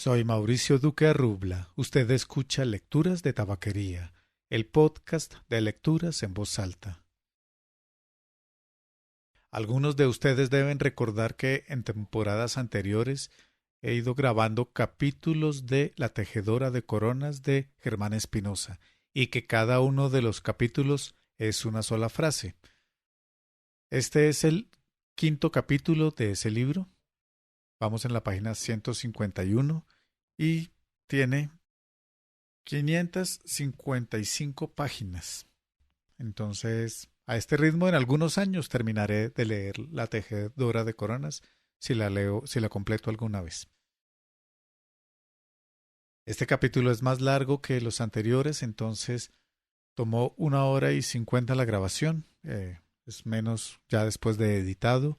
Soy Mauricio Duque Arrubla. Usted escucha Lecturas de Tabaquería, el podcast de lecturas en voz alta. Algunos de ustedes deben recordar que en temporadas anteriores he ido grabando capítulos de La tejedora de coronas de Germán Espinosa y que cada uno de los capítulos es una sola frase. Este es el quinto capítulo de ese libro. Vamos en la página 151 y tiene 555 páginas. Entonces, a este ritmo, en algunos años terminaré de leer La tejedora de coronas, si la completo alguna vez. Este capítulo es más largo que los anteriores, entonces tomó 1 hora y 50 la grabación. Es menos ya después de editado,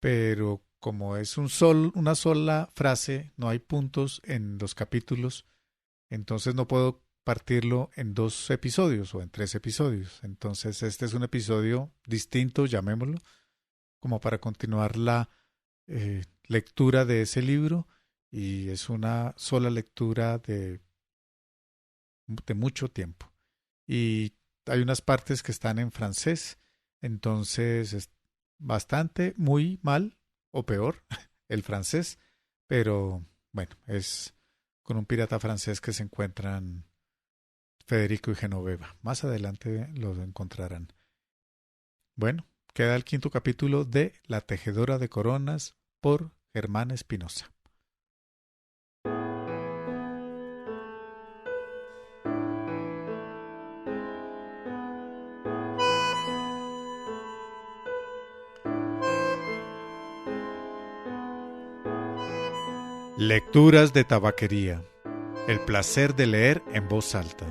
pero como es una sola frase, no hay puntos en los capítulos, entonces no puedo partirlo en 2 episodios o en 3 episodios. Entonces este es un episodio distinto, llamémoslo, como para continuar la lectura de ese libro, y es una sola lectura de mucho tiempo. Y hay unas partes que están en francés, entonces es bastante, muy mal o peor el francés, pero bueno, es con un pirata francés que se encuentran Federico y Genoveva. Más adelante lo encontrarán. Bueno, queda el quinto capítulo de La tejedora de coronas por Germán Espinosa. Lecturas de tabaquería. El placer de leer en voz alta.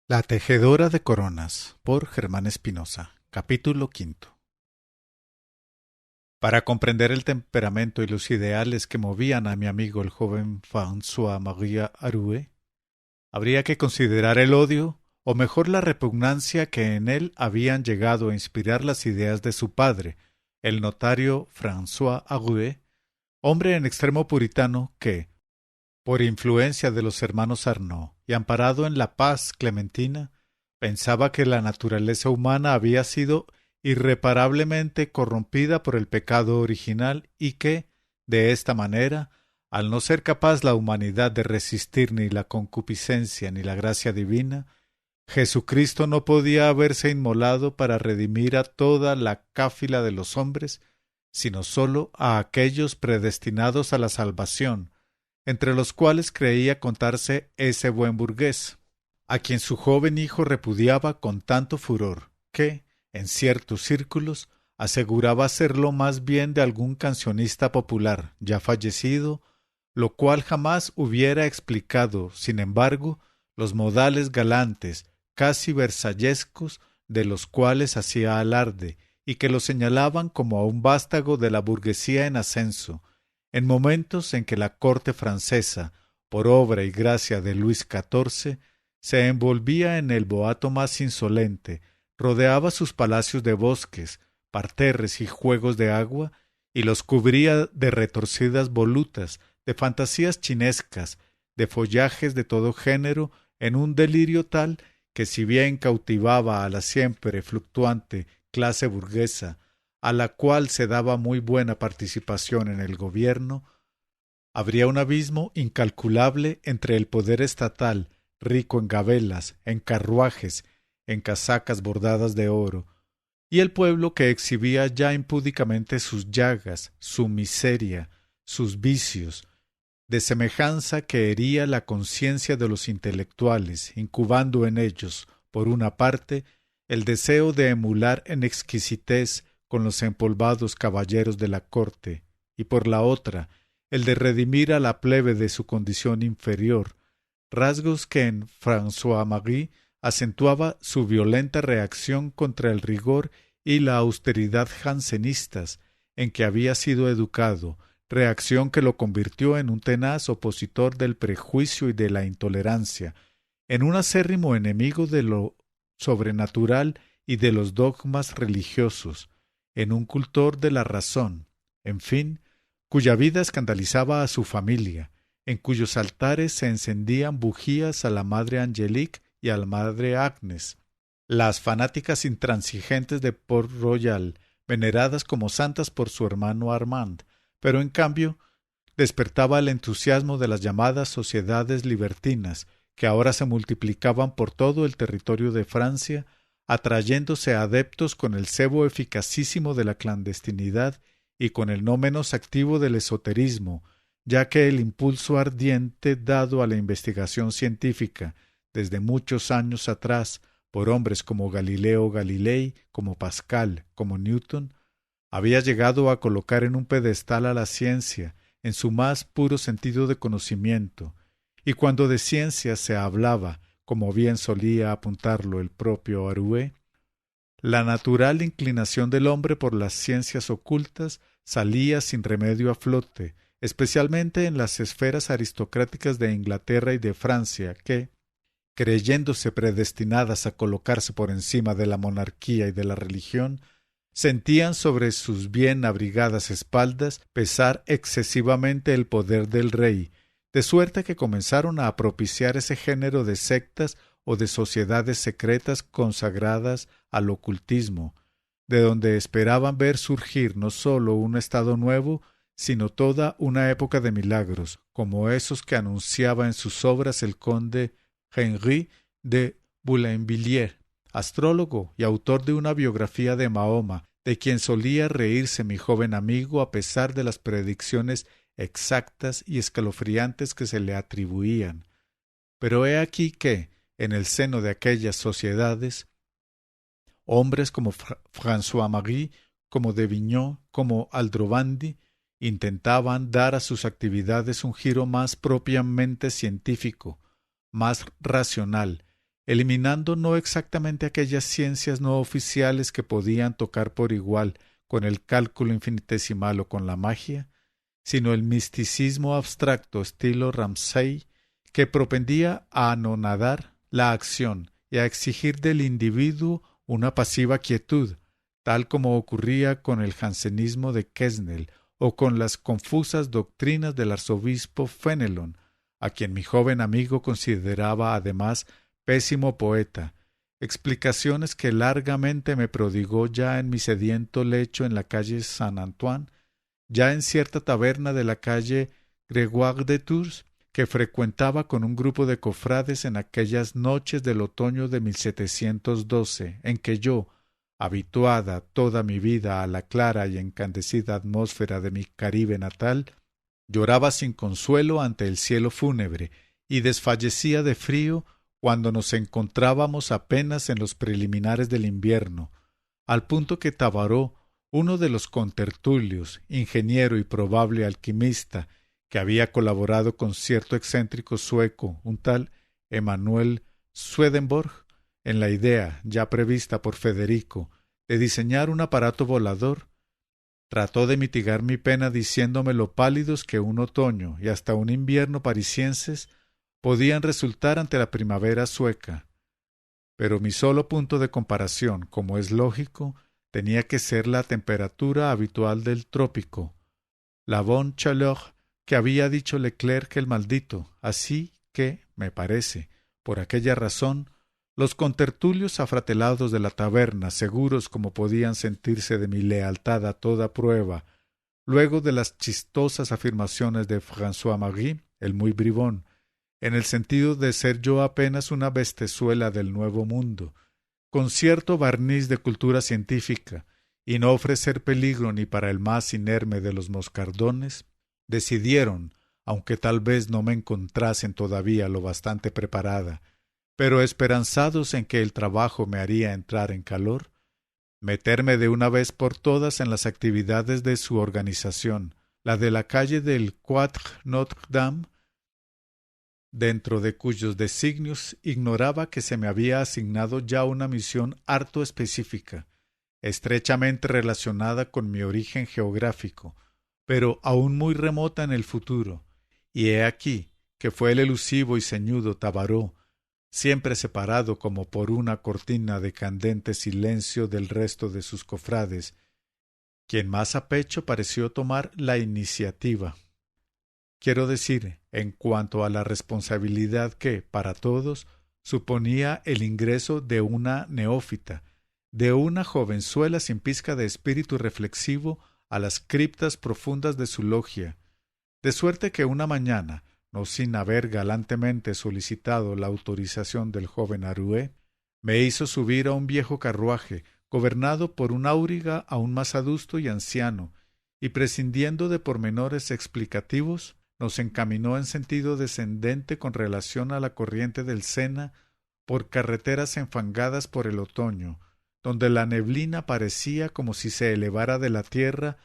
La tejedora de coronas por Germán Espinosa. Capítulo quinto. Para comprender el temperamento y los ideales que movían a mi amigo el joven François-Marie Arouet, habría que considerar el odio, o mejor la repugnancia que en él habían llegado a inspirar las ideas de su padre, el notario François Arouet, hombre en extremo puritano que, por influencia de los hermanos Arnaud y amparado en la paz clementina, pensaba que la naturaleza humana había sido irreparablemente corrompida por el pecado original y que, de esta manera, al no ser capaz la humanidad de resistir ni la concupiscencia ni la gracia divina, Jesucristo no podía haberse inmolado para redimir a toda la cáfila de los hombres, sino sólo a aquellos predestinados a la salvación, entre los cuales creía contarse ese buen burgués, a quien su joven hijo repudiaba con tanto furor, que, en ciertos círculos, aseguraba serlo más bien de algún cancionista popular, ya fallecido, lo cual jamás hubiera explicado, sin embargo, los modales galantes, casi versallescos, de los cuales hacía alarde, y que lo señalaban como a un vástago de la burguesía en ascenso, en momentos en que la corte francesa, por obra y gracia de Luis XIV, se envolvía en el boato más insolente, rodeaba sus palacios de bosques, parterres y juegos de agua, y los cubría de retorcidas volutas, de fantasías chinescas, de follajes de todo género, en un delirio tal que si bien cautivaba a la siempre fluctuante clase burguesa, a la cual se daba muy buena participación en el gobierno, habría un abismo incalculable entre el poder estatal, rico en gabelas, en carruajes, en casacas bordadas de oro, y el pueblo que exhibía ya impúdicamente sus llagas, su miseria, sus vicios, de semejanza que hería la conciencia de los intelectuales, incubando en ellos, por una parte, el deseo de emular en exquisitez con los empolvados caballeros de la corte, y por la otra, el de redimir a la plebe de su condición inferior, rasgos que en François-Marie acentuaba su violenta reacción contra el rigor y la austeridad jansenistas, en que había sido educado, reacción que lo convirtió en un tenaz opositor del prejuicio y de la intolerancia, en un acérrimo enemigo de lo sobrenatural y de los dogmas religiosos, en un cultor de la razón, en fin, cuya vida escandalizaba a su familia, en cuyos altares se encendían bujías a la Madre Angélique y a la Madre Agnes, las fanáticas intransigentes de Port Royal, veneradas como santas por su hermano Armand, pero en cambio despertaba el entusiasmo de las llamadas sociedades libertinas, que ahora se multiplicaban por todo el territorio de Francia, atrayéndose adeptos con el cebo eficacísimo de la clandestinidad y con el no menos activo del esoterismo, ya que el impulso ardiente dado a la investigación científica desde muchos años atrás por hombres como Galileo Galilei, como Pascal, como Newton, había llegado a colocar en un pedestal a la ciencia, en su más puro sentido de conocimiento, y cuando de ciencia se hablaba, como bien solía apuntarlo el propio Arouet, la natural inclinación del hombre por las ciencias ocultas salía sin remedio a flote, especialmente en las esferas aristocráticas de Inglaterra y de Francia, que, creyéndose predestinadas a colocarse por encima de la monarquía y de la religión, sentían sobre sus bien abrigadas espaldas pesar excesivamente el poder del rey, de suerte que comenzaron a propiciar ese género de sectas o de sociedades secretas consagradas al ocultismo, de donde esperaban ver surgir no sólo un estado nuevo, sino toda una época de milagros, como esos que anunciaba en sus obras el conde Henri de Boulainvilliers, astrólogo y autor de una biografía de Mahoma, de quien solía reírse mi joven amigo a pesar de las predicciones exactas y escalofriantes que se le atribuían. Pero he aquí que, en el seno de aquellas sociedades, hombres como François Marie, como de Vignon, como Aldrovandi, intentaban dar a sus actividades un giro más propiamente científico, más racional, eliminando no exactamente aquellas ciencias no oficiales que podían tocar por igual con el cálculo infinitesimal o con la magia, sino el misticismo abstracto estilo Ramsay, que propendía a anonadar la acción y a exigir del individuo una pasiva quietud, tal como ocurría con el jansenismo de Quesnel o con las confusas doctrinas del arzobispo Fenelon, a quien mi joven amigo consideraba además pésimo poeta, explicaciones que largamente me prodigó ya en mi sediento lecho en la calle Saint-Antoine, ya en cierta taberna de la calle Gregoire de Tours, que frecuentaba con un grupo de cofrades en aquellas noches del otoño de 1712, en que yo, habituada toda mi vida a la clara y encandecida atmósfera de mi Caribe natal, lloraba sin consuelo ante el cielo fúnebre y desfallecía de frío cuando nos encontrábamos apenas en los preliminares del invierno, al punto que Tabarot, uno de los contertulios, ingeniero y probable alquimista, que había colaborado con cierto excéntrico sueco, un tal Emanuel Swedenborg, en la idea, ya prevista por Federico, de diseñar un aparato volador, trató de mitigar mi pena diciéndome lo pálidos que un otoño y hasta un invierno parisienses podían resultar ante la primavera sueca. Pero mi solo punto de comparación, como es lógico, tenía que ser la temperatura habitual del trópico, la bonne chaleur que había dicho Leclerc el maldito, así que, me parece, por aquella razón, los contertulios afratelados de la taberna, seguros como podían sentirse de mi lealtad a toda prueba, luego de las chistosas afirmaciones de François Marie, el muy bribón, en el sentido de ser yo apenas una bestezuela del Nuevo Mundo, con cierto barniz de cultura científica, y no ofrecer peligro ni para el más inerme de los moscardones, decidieron, aunque tal vez no me encontrasen todavía lo bastante preparada, pero esperanzados en que el trabajo me haría entrar en calor, meterme de una vez por todas en las actividades de su organización, la de la calle del Quatre Notre-Dame, dentro de cuyos designios ignoraba que se me había asignado ya una misión harto específica, estrechamente relacionada con mi origen geográfico, pero aún muy remota en el futuro, y he aquí que fue el elusivo y ceñudo Tabaró, siempre separado como por una cortina de candente silencio del resto de sus cofrades, quien más a pecho pareció tomar la iniciativa. Quiero decir, en cuanto a la responsabilidad que, para todos, suponía el ingreso de una neófita, de una jovenzuela sin pizca de espíritu reflexivo a las criptas profundas de su logia, de suerte que una mañana, no sin haber galantemente solicitado la autorización del joven Arué, me hizo subir a un viejo carruaje, gobernado por un auriga aún más adusto y anciano, y prescindiendo de pormenores explicativos, nos encaminó en sentido descendente con relación a la corriente del Sena por carreteras enfangadas por el otoño, donde la neblina parecía como si se elevara de la tierra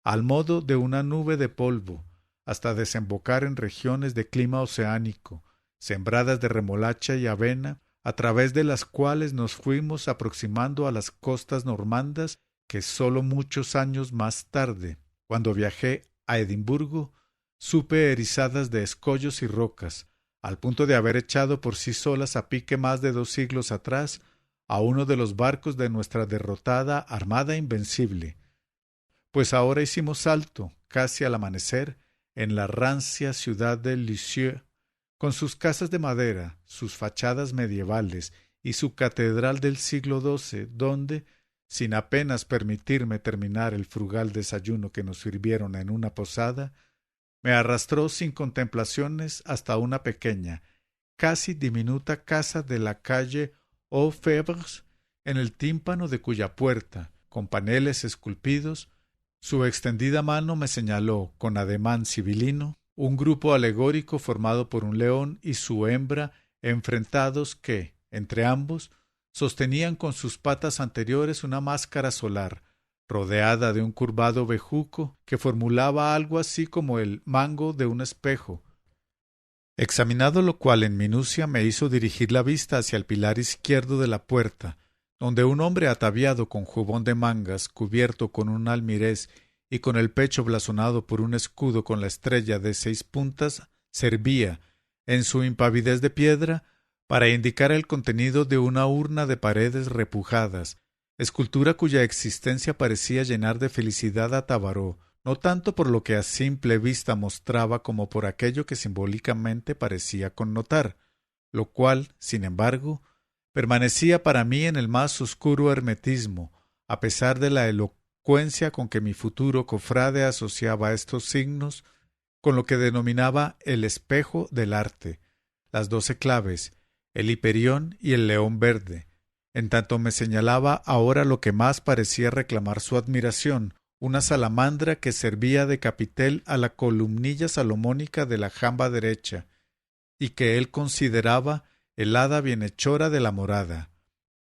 al modo de una nube de polvo, hasta desembocar en regiones de clima oceánico, sembradas de remolacha y avena, a través de las cuales nos fuimos aproximando a las costas normandas que sólo muchos años más tarde, cuando viajé a Edimburgo, supe erizadas de escollos y rocas, al punto de haber echado por sí solas a pique más de 2 siglos atrás a uno de los barcos de nuestra derrotada Armada Invencible. Pues ahora hicimos salto, casi al amanecer, en la rancia ciudad de Lisieux, con sus casas de madera, sus fachadas medievales y su catedral del siglo XII, donde, sin apenas permitirme terminar el frugal desayuno que nos sirvieron en una posada, me arrastró sin contemplaciones hasta una pequeña, casi diminuta casa de la calle Aux Fèvres, en el tímpano de cuya puerta, con paneles esculpidos, su extendida mano me señaló, con ademán sibilino, un grupo alegórico formado por un león y su hembra enfrentados que, entre ambos, sostenían con sus patas anteriores una máscara solar, rodeada de un curvado bejuco que formulaba algo así como el mango de un espejo. Examinado lo cual en minucia me hizo dirigir la vista hacia el pilar izquierdo de la puerta, donde un hombre ataviado con jubón de mangas, cubierto con un almirez y con el pecho blasonado por un escudo con la estrella de 6 puntas, servía, en su impavidez de piedra, para indicar el contenido de una urna de paredes repujadas, escultura cuya existencia parecía llenar de felicidad a Tabaró, no tanto por lo que a simple vista mostraba como por aquello que simbólicamente parecía connotar, lo cual, sin embargo, permanecía para mí en el más oscuro hermetismo, a pesar de la elocuencia con que mi futuro cofrade asociaba estos signos con lo que denominaba el espejo del arte, las 12 claves, el hiperión y el león verde, en tanto me señalaba ahora lo que más parecía reclamar su admiración, una salamandra que servía de capitel a la columnilla salomónica de la jamba derecha, y que él consideraba el hada bienhechora de la morada,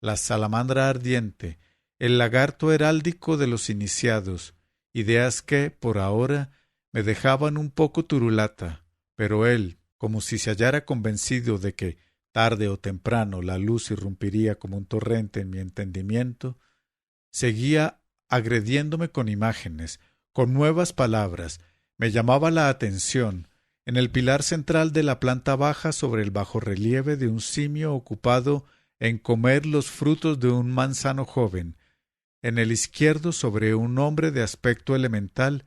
la salamandra ardiente, el lagarto heráldico de los iniciados, ideas que, por ahora, me dejaban un poco turulata, pero él, como si se hallara convencido de que, tarde o temprano, la luz irrumpiría como un torrente en mi entendimiento, seguía agrediéndome con imágenes, con nuevas palabras, me llamaba la atención, en el pilar central de la planta baja sobre el bajorrelieve de un simio ocupado en comer los frutos de un manzano joven, en el izquierdo sobre un hombre de aspecto elemental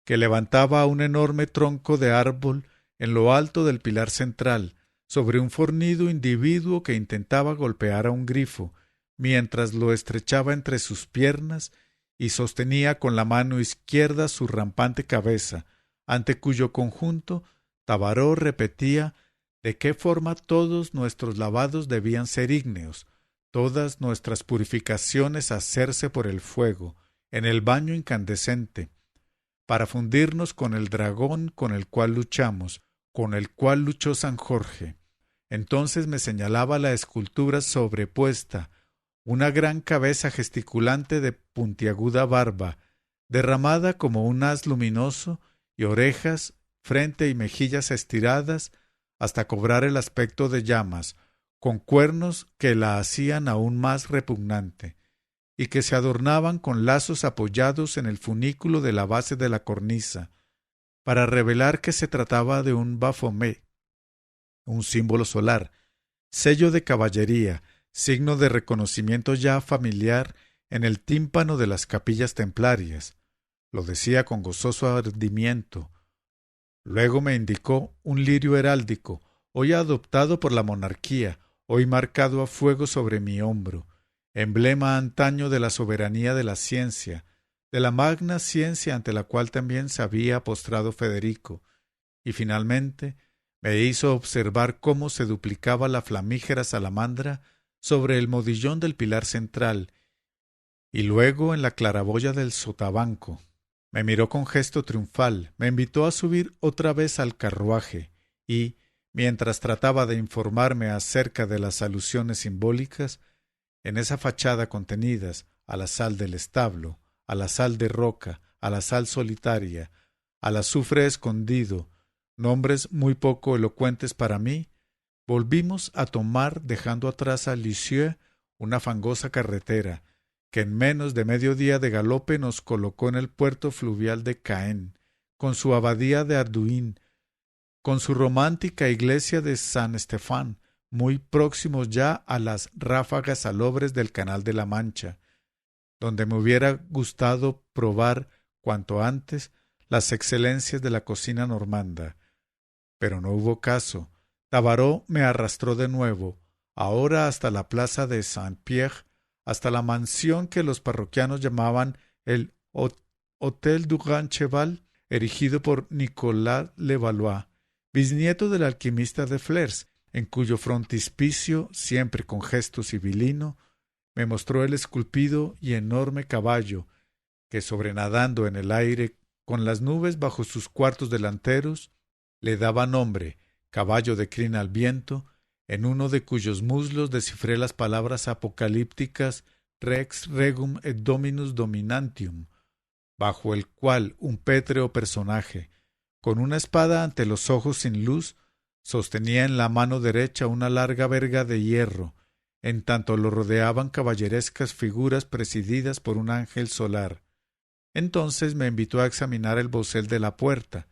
que levantaba un enorme tronco de árbol en lo alto del pilar central, sobre un fornido individuo que intentaba golpear a un grifo, mientras lo estrechaba entre sus piernas y sostenía con la mano izquierda su rampante cabeza, ante cuyo conjunto Tabaró repetía de qué forma todos nuestros lavados debían ser ígneos, todas nuestras purificaciones hacerse por el fuego, en el baño incandescente, para fundirnos con el dragón con el cual luchamos, con el cual luchó San Jorge. Entonces me señalaba la escultura sobrepuesta, una gran cabeza gesticulante de puntiaguda barba, derramada como un haz luminoso, y orejas, frente y mejillas estiradas hasta cobrar el aspecto de llamas, con cuernos que la hacían aún más repugnante. y que se adornaban con lazos apoyados en el funículo de la base de la cornisa, para revelar que se trataba de un baphomet, un símbolo solar, sello de caballería, signo de reconocimiento ya familiar en el tímpano de las capillas templarias. Lo decía con gozoso ardimiento. Luego me indicó un lirio heráldico, hoy adoptado por la monarquía, hoy marcado a fuego sobre mi hombro, emblema antaño de la soberanía de la ciencia, de la magna ciencia ante la cual también se había postrado Federico, y finalmente me hizo observar cómo se duplicaba la flamígera salamandra sobre el modillón del pilar central, y luego en la claraboya del sotabanco. Me miró con gesto triunfal, me invitó a subir otra vez al carruaje, y, mientras trataba de informarme acerca de las alusiones simbólicas, en esa fachada contenidas a la sal del establo, a la sal de roca, a la sal solitaria, al azufre escondido, nombres muy poco elocuentes para mí, volvimos a tomar, dejando atrás a Lisieux, una fangosa carretera, que en menos de medio día de galope nos colocó en el puerto fluvial de Caen, con su abadía de Arduin, con su romántica iglesia de San Estefan, muy próximos ya a las ráfagas salobres del Canal de la Mancha, donde me hubiera gustado probar cuanto antes las excelencias de la cocina normanda. Pero no hubo caso. Tabarot me arrastró de nuevo, ahora hasta la plaza de Saint-Pierre, hasta la mansión que los parroquianos llamaban el Hôtel du Grand Cheval, erigido por Nicolas Levallois, bisnieto del alquimista de Flers, en cuyo frontispicio, siempre con gesto sibilino, me mostró el esculpido y enorme caballo, que sobrenadando en el aire con las nubes bajo sus cuartos delanteros, le daba nombre, caballo de crin al viento, en uno de cuyos muslos descifré las palabras apocalípticas Rex Regum et Dominus Dominantium, bajo el cual un pétreo personaje, con una espada ante los ojos sin luz, sostenía en la mano derecha una larga verga de hierro, en tanto lo rodeaban caballerescas figuras presididas por un ángel solar. Entonces me invitó a examinar el bosel de la puerta,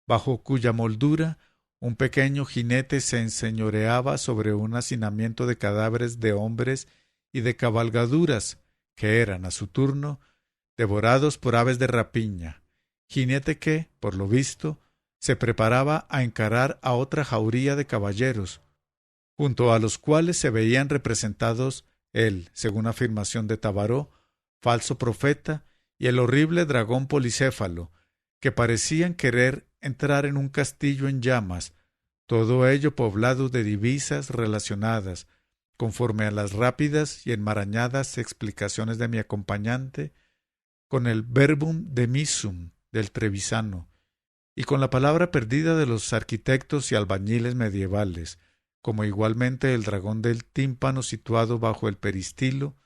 bajo cuya moldura un pequeño jinete se enseñoreaba sobre un hacinamiento de cadáveres de hombres y de cabalgaduras, que eran, a su turno, devorados por aves de rapiña, jinete que, por lo visto, se preparaba a encarar a otra jauría de caballeros, junto a los cuales se veían representados el, según afirmación de Tabarot, falso profeta y el horrible dragón policéfalo, que parecían querer entrar en un castillo en llamas, todo ello poblado de divisas relacionadas, conforme a las rápidas y enmarañadas explicaciones de mi acompañante, con el verbum demisum del Trevisano, y con la palabra perdida de los arquitectos y albañiles medievales, como igualmente el dragón del tímpano situado bajo el peristilo,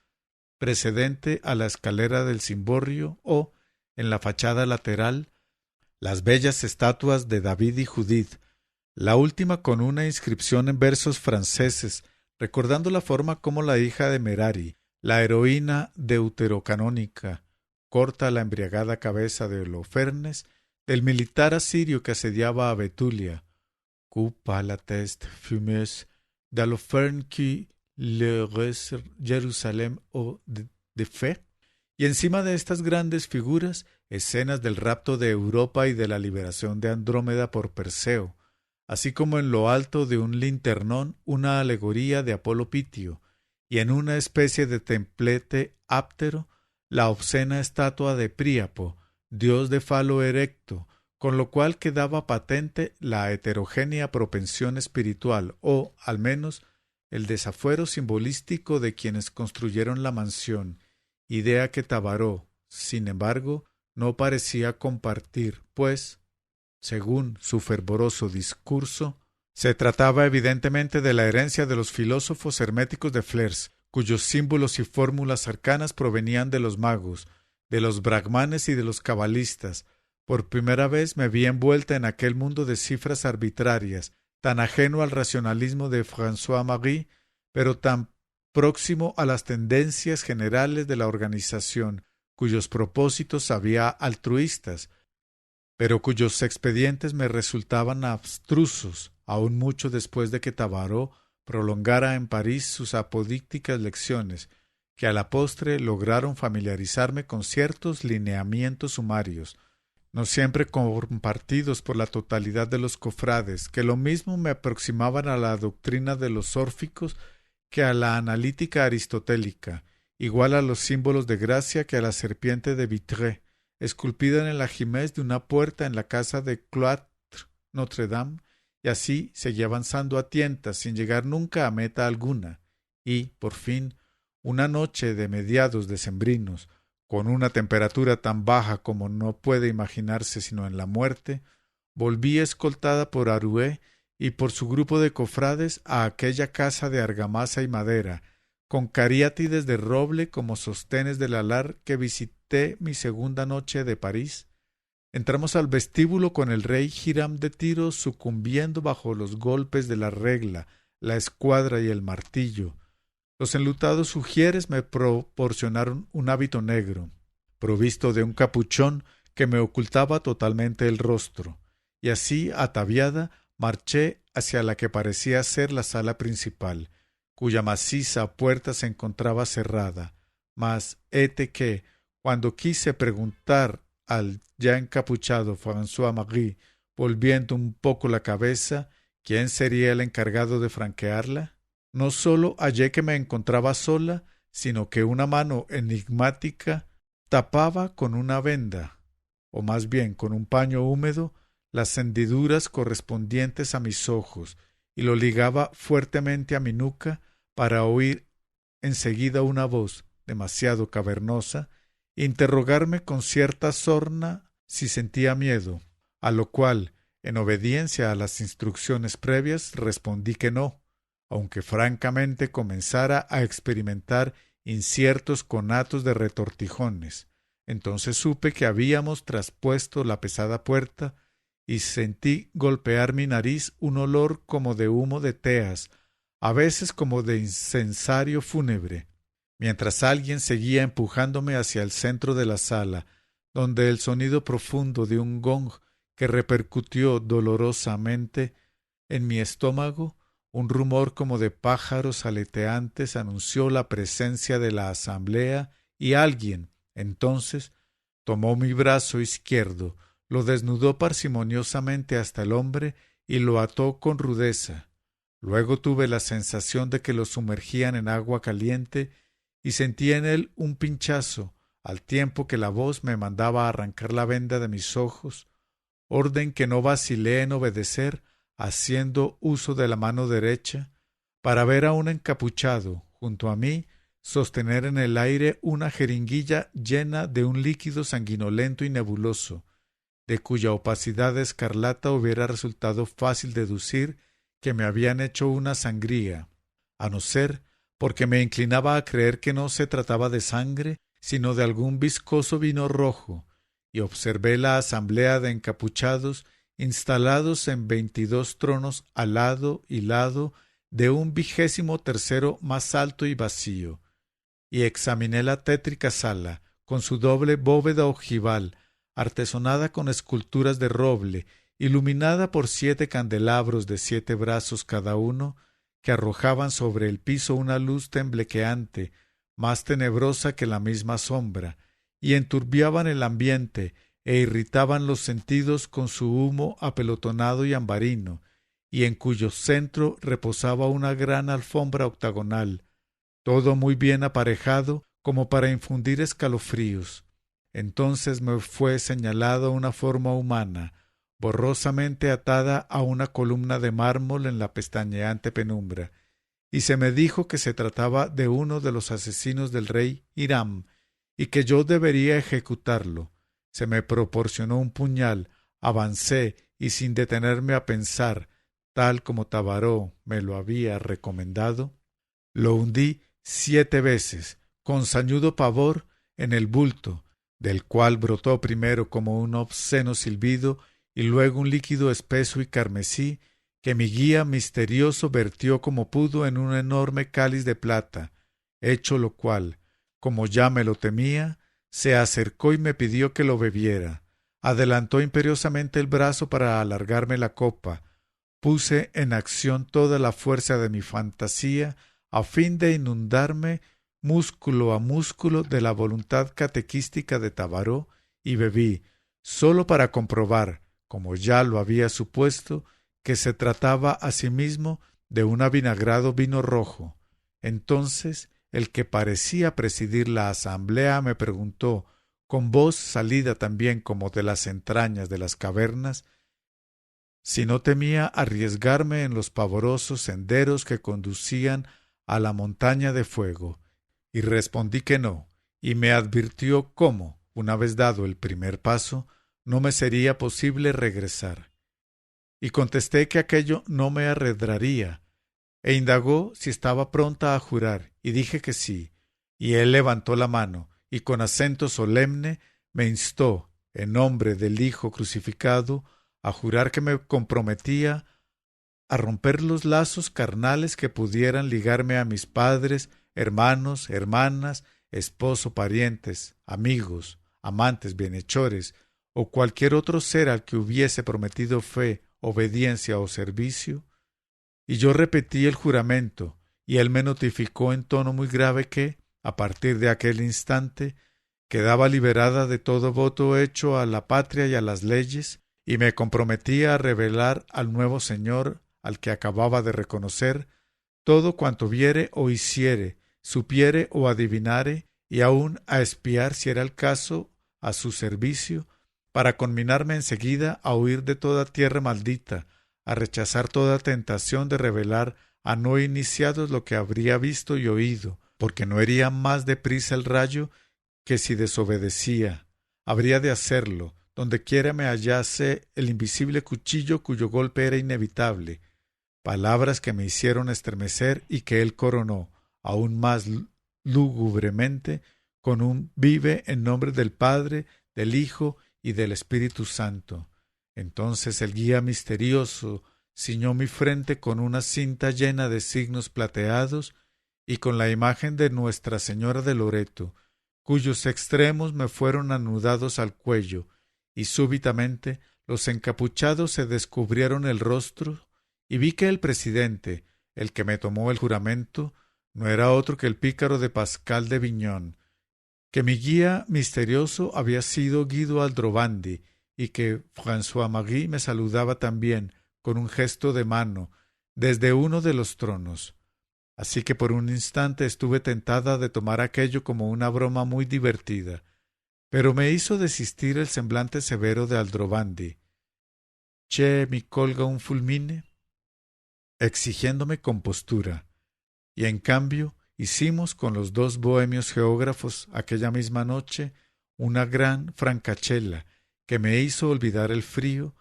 precedente a la escalera del cimborrio, o, en la fachada lateral, las bellas estatuas de David y Judith, la última con una inscripción en versos franceses, recordando la forma como la hija de Merari, la heroína deuterocanónica, corta la embriagada cabeza de Holofernes, del militar asirio que asediaba a Betulia. Coupa la teste fumeuse d'Holofernes qui le res Jerusalem au de fait. Y encima de estas grandes figuras, escenas del rapto de Europa y de la liberación de Andrómeda por Perseo, así como en lo alto de un linternón una alegoría de Apolo Pitio, y en una especie de templete áptero la obscena estatua de Príapo, dios de falo erecto, con lo cual quedaba patente la heterogénea propensión espiritual o, al menos, el desafuero simbolístico de quienes construyeron la mansión, idea que Tabarot, sin embargo, no parecía compartir, pues, según su fervoroso discurso, se trataba evidentemente de la herencia de los filósofos herméticos de Flers, cuyos símbolos y fórmulas arcanas provenían de los magos, de los brahmanes y de los cabalistas. Por primera vez me vi envuelta en aquel mundo de cifras arbitrarias, tan ajeno al racionalismo de François Marie, pero tan próximo a las tendencias generales de la organización, cuyos propósitos había altruistas, pero cuyos expedientes me resultaban abstrusos, aún mucho después de que Tabarot prolongara en París sus apodícticas lecciones, que a la postre lograron familiarizarme con ciertos lineamientos sumarios, no siempre compartidos por la totalidad de los cofrades, que lo mismo me aproximaban a la doctrina de los órficos que a la analítica aristotélica, igual a los símbolos de gracia que a la serpiente de Vitré, esculpida en el ajimez de una puerta en la casa de Cloître Notre-Dame, y así seguí avanzando a tientas sin llegar nunca a meta alguna, y, por fin, una noche de mediados decembrinos, con una temperatura tan baja como no puede imaginarse sino en la muerte, volví escoltada por Arouet y por su grupo de cofrades a aquella casa de argamasa y madera, con cariátides de roble como sostenes del alar que visité mi segunda noche de París. Entramos al vestíbulo con el rey Hiram de Tiro sucumbiendo bajo los golpes de la regla, la escuadra y el martillo. Los enlutados ujieres me proporcionaron un hábito negro, provisto de un capuchón que me ocultaba totalmente el rostro, y así, ataviada, marché hacia la que parecía ser la sala principal, cuya maciza puerta se encontraba cerrada, mas hete que, cuando quise preguntar al ya encapuchado François-Marie, volviendo un poco la cabeza, ¿quién sería el encargado de franquearla? No sólo hallé que me encontraba sola, sino que una mano enigmática tapaba con una venda, o más bien con un paño húmedo, las hendiduras correspondientes a mis ojos, y lo ligaba fuertemente a mi nuca para oír enseguida una voz, demasiado cavernosa, interrogarme con cierta sorna si sentía miedo, a lo cual, en obediencia a las instrucciones previas, respondí que no, aunque francamente comenzara a experimentar inciertos conatos de retortijones. Entonces supe que habíamos traspuesto la pesada puerta y sentí golpear mi nariz un olor como de humo de teas, a veces como de incensario fúnebre, mientras alguien seguía empujándome hacia el centro de la sala, donde el sonido profundo de un gong que repercutió dolorosamente en mi estómago, un rumor como de pájaros aleteantes anunció la presencia de la asamblea y alguien, entonces, tomó mi brazo izquierdo, lo desnudó parsimoniosamente hasta el hombre y lo ató con rudeza. Luego tuve la sensación de que lo sumergían en agua caliente y sentí en él un pinchazo, al tiempo que la voz me mandaba arrancar la venda de mis ojos, orden que no vacilé en obedecer, haciendo uso de la mano derecha, para ver a un encapuchado, junto a mí, sostener en el aire una jeringuilla llena de un líquido sanguinolento y nebuloso, de cuya opacidad escarlata hubiera resultado fácil deducir que me habían hecho una sangría, a no ser porque me inclinaba a creer que no se trataba de sangre, sino de algún viscoso vino rojo, y observé la asamblea de encapuchados instalados en 22 tronos al lado y lado de un 23º más alto y vacío, y examiné la tétrica sala, con su doble bóveda ojival, artesonada con esculturas de roble, iluminada por 7 candelabros de 7 brazos cada uno, que arrojaban sobre el piso una luz temblequeante, más tenebrosa que la misma sombra, y enturbiaban el ambiente e irritaban los sentidos con su humo apelotonado y ambarino, y en cuyo centro reposaba una gran alfombra octagonal, todo muy bien aparejado como para infundir escalofríos. Entonces me fue señalada una forma humana, borrosamente atada a una columna de mármol en la pestañeante penumbra, y se me dijo que se trataba de uno de los asesinos del rey Hiram, y que yo debería ejecutarlo. Se me proporcionó un puñal, avancé, y sin detenerme a pensar, tal como Tabarot me lo había recomendado, lo hundí 7 veces, con sañudo pavor, en el bulto, del cual brotó primero como un obsceno silbido y luego un líquido espeso y carmesí que mi guía misterioso vertió como pudo en un enorme cáliz de plata, hecho lo cual, como ya me lo temía, se acercó y me pidió que lo bebiera. Adelantó imperiosamente el brazo para alargarme la copa. Puse en acción toda la fuerza de mi fantasía a fin de inundarme músculo a músculo de la voluntad catequística de Tabaró y bebí, sólo para comprobar, como ya lo había supuesto, que se trataba asimismo de un avinagrado vino rojo. Entonces el que parecía presidir la asamblea me preguntó, con voz salida también como de las entrañas de las cavernas, si no temía arriesgarme en los pavorosos senderos que conducían a la montaña de fuego, y respondí que no, y me advirtió cómo, una vez dado el primer paso, no me sería posible regresar. Y contesté que aquello no me arredraría, e indagó si estaba pronta a jurar, y dije que sí, y él levantó la mano, y con acento solemne me instó, en nombre del Hijo crucificado, a jurar que me comprometía a romper los lazos carnales que pudieran ligarme a mis padres, hermanos, hermanas, esposo, parientes, amigos, amantes, bienhechores, o cualquier otro ser al que hubiese prometido fe, obediencia o servicio. Y yo repetí el juramento, y él me notificó en tono muy grave que, a partir de aquel instante, quedaba liberada de todo voto hecho a la patria y a las leyes, y me comprometía a revelar al nuevo Señor, al que acababa de reconocer, todo cuanto viere o hiciere, supiere o adivinare, y aun a espiar, si era el caso, a su servicio, para conminarme enseguida a huir de toda tierra maldita, a rechazar toda tentación de revelar a no iniciados lo que habría visto y oído, porque no hería más deprisa el rayo que si desobedecía. Habría de hacerlo, donde quiera me hallase el invisible cuchillo cuyo golpe era inevitable. Palabras que me hicieron estremecer y que él coronó, aún más lúgubremente, con un vive en nombre del Padre, del Hijo y del Espíritu Santo. Entonces el guía misterioso ciñó mi frente con una cinta llena de signos plateados y con la imagen de Nuestra Señora de Loreto, cuyos extremos me fueron anudados al cuello, y súbitamente los encapuchados se descubrieron el rostro, y vi que el presidente, el que me tomó el juramento, no era otro que el pícaro de Pascal de Viñón, que mi guía misterioso había sido Guido Aldrovandi, y que François-Marie me saludaba también con un gesto de mano desde uno de los tronos. Así que por un instante estuve tentada de tomar aquello como una broma muy divertida, pero me hizo desistir el semblante severo de Aldrovandi. «Che mi colga un fulmine», exigiéndome compostura, y en cambio hicimos con los dos bohemios geógrafos aquella misma noche una gran francachela que me hizo olvidar el frío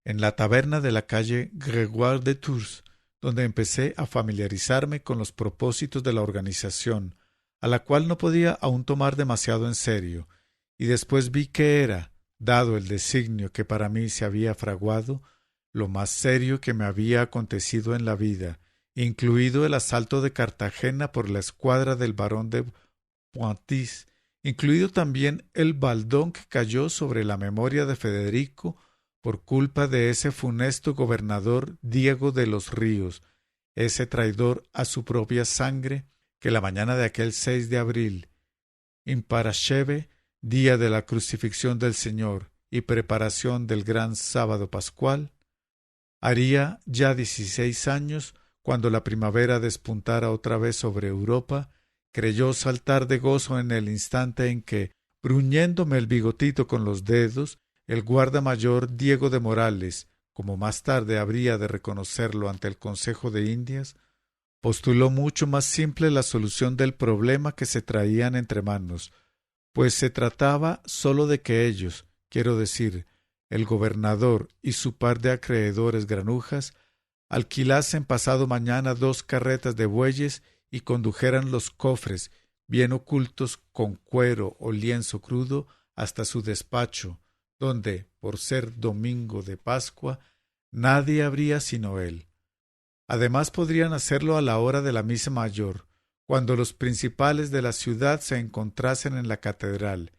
en la taberna de la calle Grégoire de Tours, donde empecé a familiarizarme con los propósitos de la organización, a la cual no podía aún tomar demasiado en serio, y después vi que era, dado el designio que para mí se había fraguado, lo más serio que me había acontecido en la vida, incluido el asalto de Cartagena por la escuadra del barón de Pointís, incluido también el baldón que cayó sobre la memoria de Federico por culpa de ese funesto gobernador Diego de los Ríos, ese traidor a su propia sangre, que la mañana de aquel 6 de abril, in Parasheve, día de la crucifixión del Señor y preparación del gran sábado pascual, haría ya 16 años, cuando la primavera despuntara otra vez sobre Europa, creyó saltar de gozo en el instante en que, bruñéndome el bigotito con los dedos, el guarda mayor Diego de Morales, como más tarde habría de reconocerlo ante el Consejo de Indias, postuló mucho más simple la solución del problema que se traían entre manos, pues se trataba sólo de que ellos, quiero decir, el gobernador y su par de acreedores granujas, alquilasen pasado mañana 2 carretas de bueyes y condujeran los cofres, bien ocultos con cuero o lienzo crudo, hasta su despacho, donde, por ser domingo de Pascua, nadie habría sino él. Además podrían hacerlo a la hora de la misa mayor, cuando los principales de la ciudad se encontrasen en la catedral,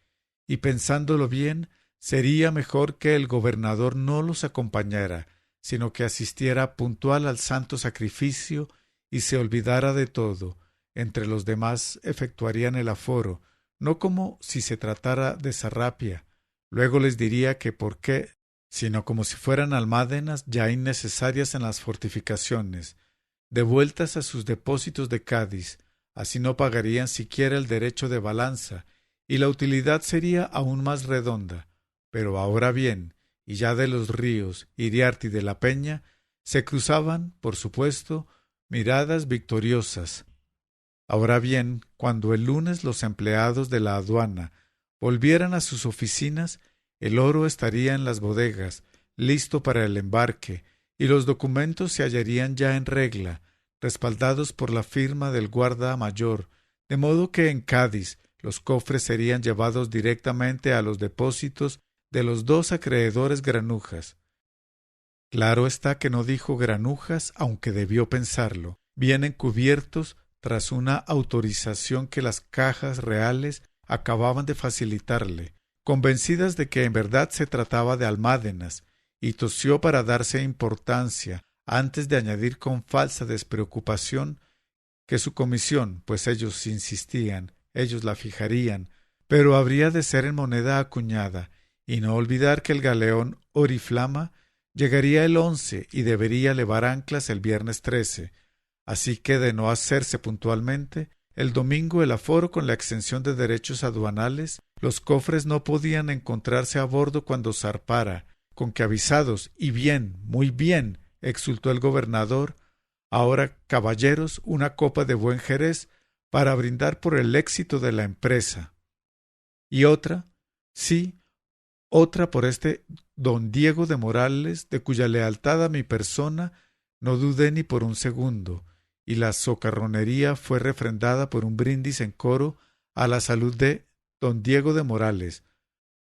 y pensándolo bien, sería mejor que el gobernador no los acompañara, sino que asistiera puntual al santo sacrificio y se olvidara de todo. Entre los demás efectuarían el aforo, no como si se tratara de Sarrapia. Luego les diría que por qué, sino como si fueran almádenas ya innecesarias en las fortificaciones, devueltas a sus depósitos de Cádiz. Así no pagarían siquiera el derecho de balanza, y la utilidad sería aún más redonda. Pero ahora bien, y ya de los Ríos, Iriarte y de la Peña, se cruzaban, por supuesto, miradas victoriosas. Ahora bien, cuando el lunes los empleados de la aduana volvieran a sus oficinas, el oro estaría en las bodegas, listo para el embarque, y los documentos se hallarían ya en regla, respaldados por la firma del guarda mayor, de modo que en Cádiz los cofres serían llevados directamente a los depósitos de los dos acreedores granujas. Claro está que no dijo granujas, aunque debió pensarlo. Vienen cubiertos tras una autorización que las cajas reales acababan de facilitarle, convencidas de que en verdad se trataba de almádenas, y tosió para darse importancia, antes de añadir con falsa despreocupación que su comisión, pues ellos insistían, ellos la fijarían, pero habría de ser en moneda acuñada, y no olvidar que el galeón Oriflama llegaría el 11 y debería levar anclas el viernes 13, así que de no hacerse puntualmente, el domingo el aforo con la exención de derechos aduanales, los cofres no podían encontrarse a bordo cuando zarpara, con que avisados, y bien, muy bien, exultó el gobernador, ahora, caballeros, una copa de buen Jerez para brindar por el éxito de la empresa. Y otra, sí, otra por este don Diego de Morales, de cuya lealtad a mi persona no dudé ni por un segundo, y la socarronería fue refrendada por un brindis en coro a la salud de don Diego de Morales,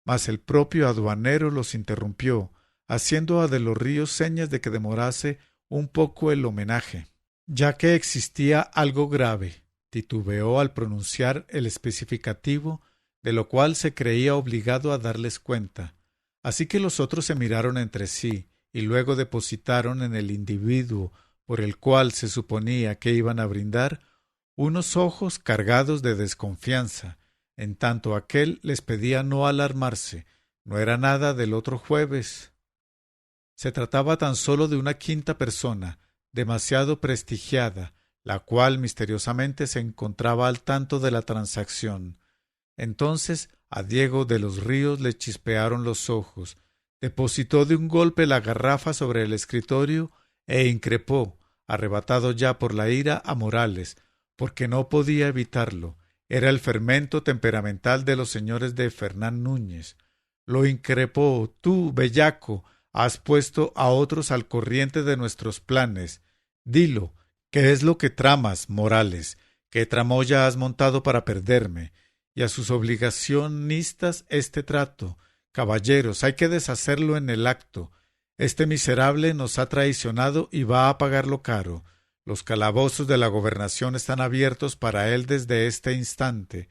mas el propio aduanero los interrumpió, haciendo a de los Ríos señas de que demorase un poco el homenaje, ya que existía algo grave. Titubeó al pronunciar el especificativo, de lo cual se creía obligado a darles cuenta. Así que los otros se miraron entre sí, y luego depositaron en el individuo por el cual se suponía que iban a brindar unos ojos cargados de desconfianza, en tanto aquel les pedía no alarmarse, no era nada del otro jueves. Se trataba tan solo de una quinta persona, demasiado prestigiada, la cual misteriosamente se encontraba al tanto de la transacción. Entonces a Diego de los Ríos le chispearon los ojos, depositó de un golpe la garrafa sobre el escritorio e increpó, arrebatado ya por la ira, a Morales, porque no podía evitarlo. Era el fermento temperamental de los señores de Fernán Núñez. Lo increpó: tú, bellaco, has puesto a otros al corriente de nuestros planes. Dilo, ¿qué es lo que tramas, Morales? ¿Qué tramoya has montado para perderme? Y a sus obligacionistas este trato. Caballeros, hay que deshacerlo en el acto. Este miserable nos ha traicionado y va a pagarlo caro. Los calabozos de la gobernación están abiertos para él desde este instante.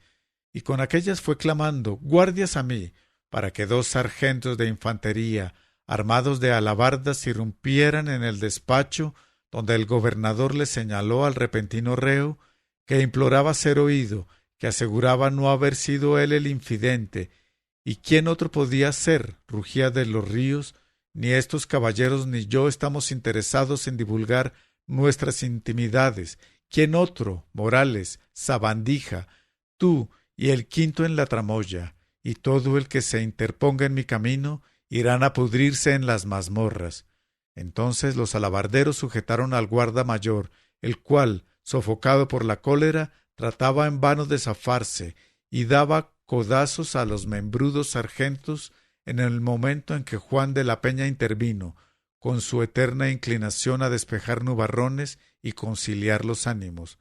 Y con aquellas fue clamando: guardias a mí, para que dos sargentos de infantería, armados de alabardas, irrumpieran en el despacho, donde el gobernador le señaló al repentino reo, que imploraba ser oído, que aseguraba no haber sido él el infidente. ¿Y quién otro podía ser? Rugía de los Ríos. Ni estos caballeros ni yo estamos interesados en divulgar nuestras intimidades. ¿Quién otro? Morales, Sabandija, tú y el quinto en la tramoya, y todo el que se interponga en mi camino irán a pudrirse en las mazmorras. Entonces los alabarderos sujetaron al guarda mayor, el cual, sofocado por la cólera, trataba en vano de zafarse, y daba codazos a los membrudos sargentos en el momento en que Juan de la Peña intervino, con su eterna inclinación a despejar nubarrones y conciliar los ánimos,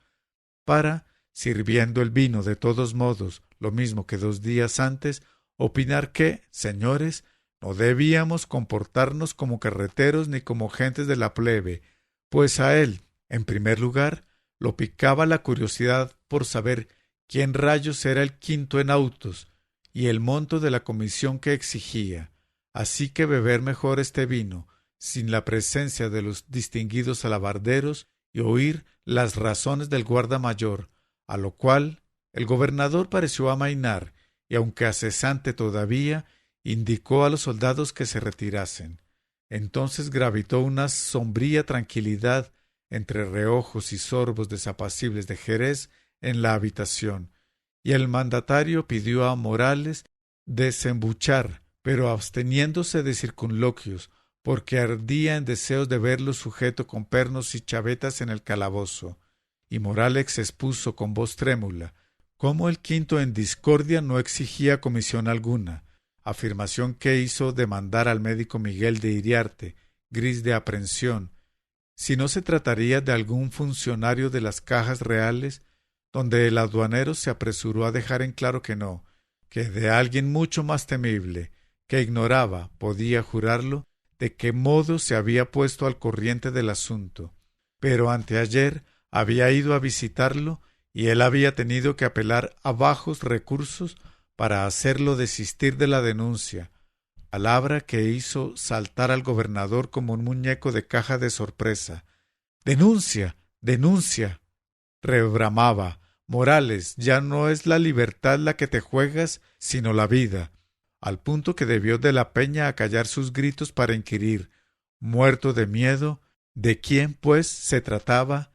para, sirviendo el vino de todos modos, lo mismo que 2 días antes, opinar que, señores, no debíamos comportarnos como carreteros ni como gentes de la plebe, pues a él, en primer lugar, lo picaba la curiosidad por saber quién rayos era el quinto en autos y el monto de la comisión que exigía. Así que beber mejor este vino, sin la presencia de los distinguidos alabarderos, y oír las razones del guarda mayor, a lo cual el gobernador pareció amainar, y aunque acesante todavía, indicó a los soldados que se retirasen. Entonces gravitó una sombría tranquilidad entre reojos y sorbos desapacibles de Jerez en la habitación, y el mandatario pidió a Morales desembuchar, pero absteniéndose de circunloquios, porque ardía en deseos de verlo sujeto con pernos y chavetas en el calabozo. Y Morales expuso con voz trémula cómo el quinto en discordia no exigía comisión alguna, afirmación que hizo demandar al médico Miguel de Iriarte, gris de aprensión, si no se trataría de algún funcionario de las cajas reales, donde el aduanero se apresuró a dejar en claro que no, que de alguien mucho más temible, que ignoraba, podía jurarlo, de qué modo se había puesto al corriente del asunto. Pero anteayer había ido a visitarlo y él había tenido que apelar a bajos recursos para hacerlo desistir de la denuncia, palabra que hizo saltar al gobernador como un muñeco de caja de sorpresa. ¡Denuncia! ¡Denuncia! Rebramaba. Morales, ya no es la libertad la que te juegas, sino la vida, al punto que debió de la Peña acallar sus gritos para inquirir, muerto de miedo, de quién, pues, se trataba.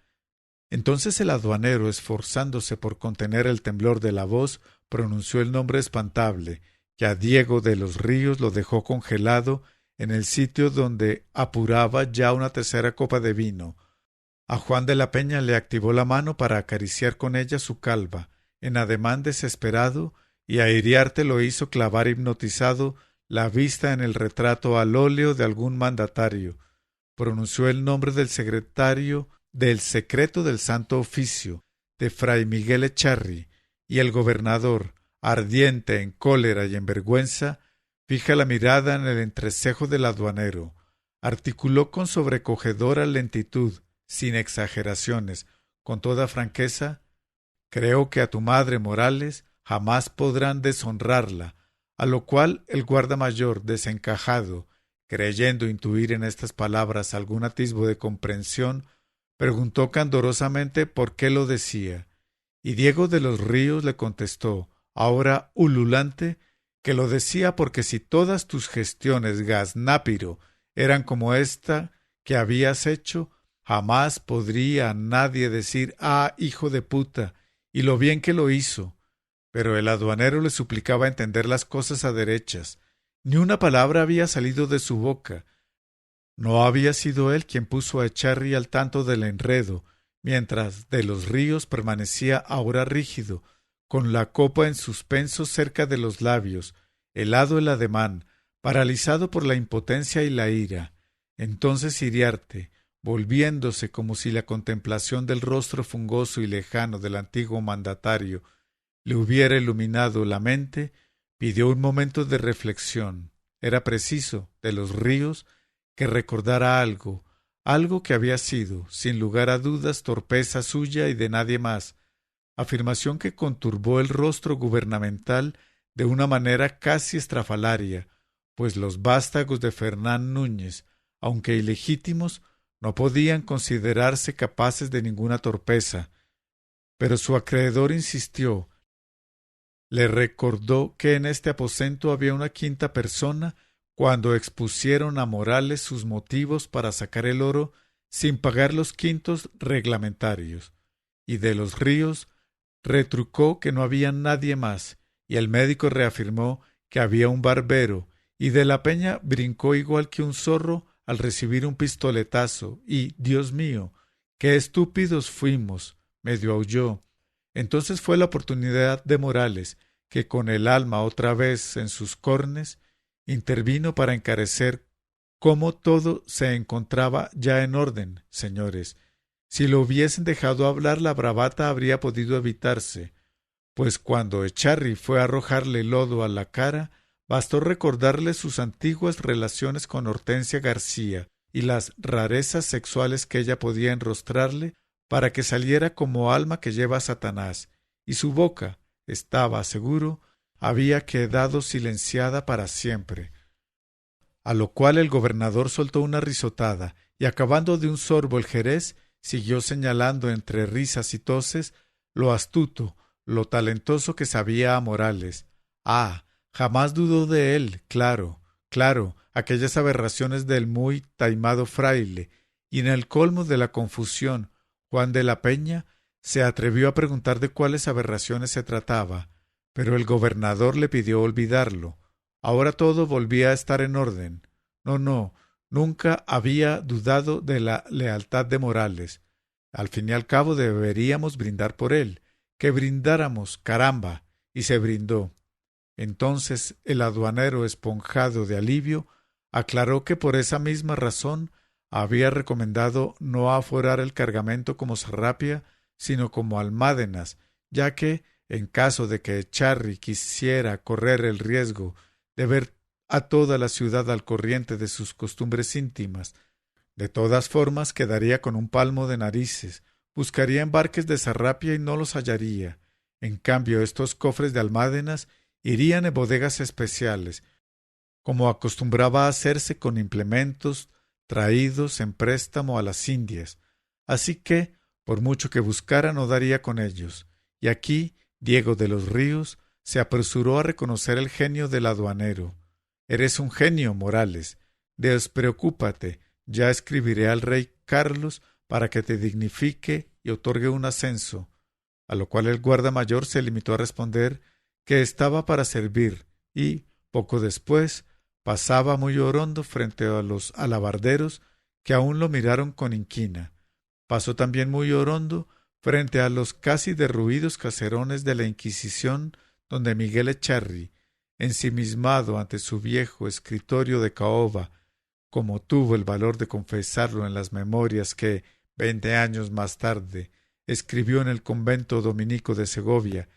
Entonces el aduanero, esforzándose por contener el temblor de la voz, pronunció el nombre espantable, que a Diego de los Ríos lo dejó congelado en el sitio donde apuraba ya una tercera copa de vino. A Juan de la Peña le activó la mano para acariciar con ella su calva, en ademán desesperado, y a Iriarte lo hizo clavar hipnotizado la vista en el retrato al óleo de algún mandatario. Pronunció el nombre del secretario del secreto del Santo Oficio, de Fray Miguel Echarri, y el gobernador, ardiente en cólera y en vergüenza, fija la mirada en el entrecejo del aduanero. Articuló con sobrecogedora lentitud, sin exageraciones, con toda franqueza: creo que a tu madre, Morales, jamás podrán deshonrarla, a lo cual el guardamayor, desencajado, creyendo intuir en estas palabras algún atisbo de comprensión, preguntó candorosamente por qué lo decía, y Diego de los Ríos le contestó, ahora ululante, que lo decía porque si todas tus gestiones, gaznápiro, eran como esta que habías hecho, jamás podría nadie decir, ah, hijo de puta, y lo bien que lo hizo. Pero el aduanero le suplicaba entender las cosas a derechas. Ni una palabra había salido de su boca. No había sido él quien puso a Echarri al tanto del enredo, mientras de los Ríos permanecía ahora rígido, con la copa en suspenso cerca de los labios, helado el ademán, paralizado por la impotencia y la ira. Entonces Iriarte, volviéndose como si la contemplación del rostro fungoso y lejano del antiguo mandatario le hubiera iluminado la mente, pidió un momento de reflexión. Era preciso, de los Ríos, que recordara algo, algo que había sido, sin lugar a dudas, torpeza suya y de nadie más, afirmación que conturbó el rostro gubernamental de una manera casi estrafalaria, pues los vástagos de Fernán Núñez, aunque ilegítimos, no podían considerarse capaces de ninguna torpeza. Pero su acreedor insistió. Le recordó que en este aposento había una quinta persona cuando expusieron a Morales sus motivos para sacar el oro sin pagar los quintos reglamentarios, y de los Ríos retrucó que no había nadie más, y el médico reafirmó que había un barbero, y de la Peña brincó igual que un zorro al recibir un pistoletazo, y, Dios mío, qué estúpidos fuimos, medio aulló. Entonces fue la oportunidad de Morales, que con el alma otra vez en sus cornes, intervino para encarecer cómo todo se encontraba ya en orden, señores. Si lo hubiesen dejado hablar, la bravata habría podido evitarse, pues cuando Echarri fue a arrojarle lodo a la cara, bastó recordarle sus antiguas relaciones con Hortensia García y las rarezas sexuales que ella podía enrostrarle para que saliera como alma que lleva a Satanás, y su boca, estaba seguro, había quedado silenciada para siempre. A lo cual el gobernador soltó una risotada, y acabando de un sorbo el jerez, siguió señalando entre risas y toses lo astuto, lo talentoso que sabía a Morales. Ah, jamás dudó de él, claro, claro, aquellas aberraciones del muy taimado fraile, y en el colmo de la confusión, Juan de la Peña se atrevió a preguntar de cuáles aberraciones se trataba, pero el gobernador le pidió olvidarlo. Ahora todo volvía a estar en orden. No, no, nunca había dudado de la lealtad de Morales. Al fin y al cabo deberíamos brindar por él. Que brindáramos, caramba. Y se brindó. Entonces el aduanero, esponjado de alivio, aclaró que por esa misma razón había recomendado no aforar el cargamento como Sarrapia, sino como Almádenas, ya que, en caso de que Echarri quisiera correr el riesgo de ver a toda la ciudad al corriente de sus costumbres íntimas, de todas formas quedaría con un palmo de narices, buscaría embarques de Sarrapia y no los hallaría. En cambio, estos cofres de Almádenas irían en bodegas especiales, como acostumbraba a hacerse con implementos traídos en préstamo a las Indias. Así que, por mucho que buscara, no daría con ellos. Y aquí Diego de los Ríos se apresuró a reconocer el genio del aduanero. Eres un genio, Morales. Despreocúpate. Ya escribiré al rey Carlos para que te dignifique y otorgue un ascenso. A lo cual el guarda mayor se limitó a responder que estaba para servir y, poco después, pasaba muy orondo frente a los alabarderos que aún lo miraron con inquina. Pasó también muy orondo frente a los casi derruidos caserones de la Inquisición, donde Miguel Echarri, ensimismado ante su viejo escritorio de caoba, como tuvo el valor de confesarlo en las memorias que, 20 años más tarde, escribió en el convento dominico de Segovia,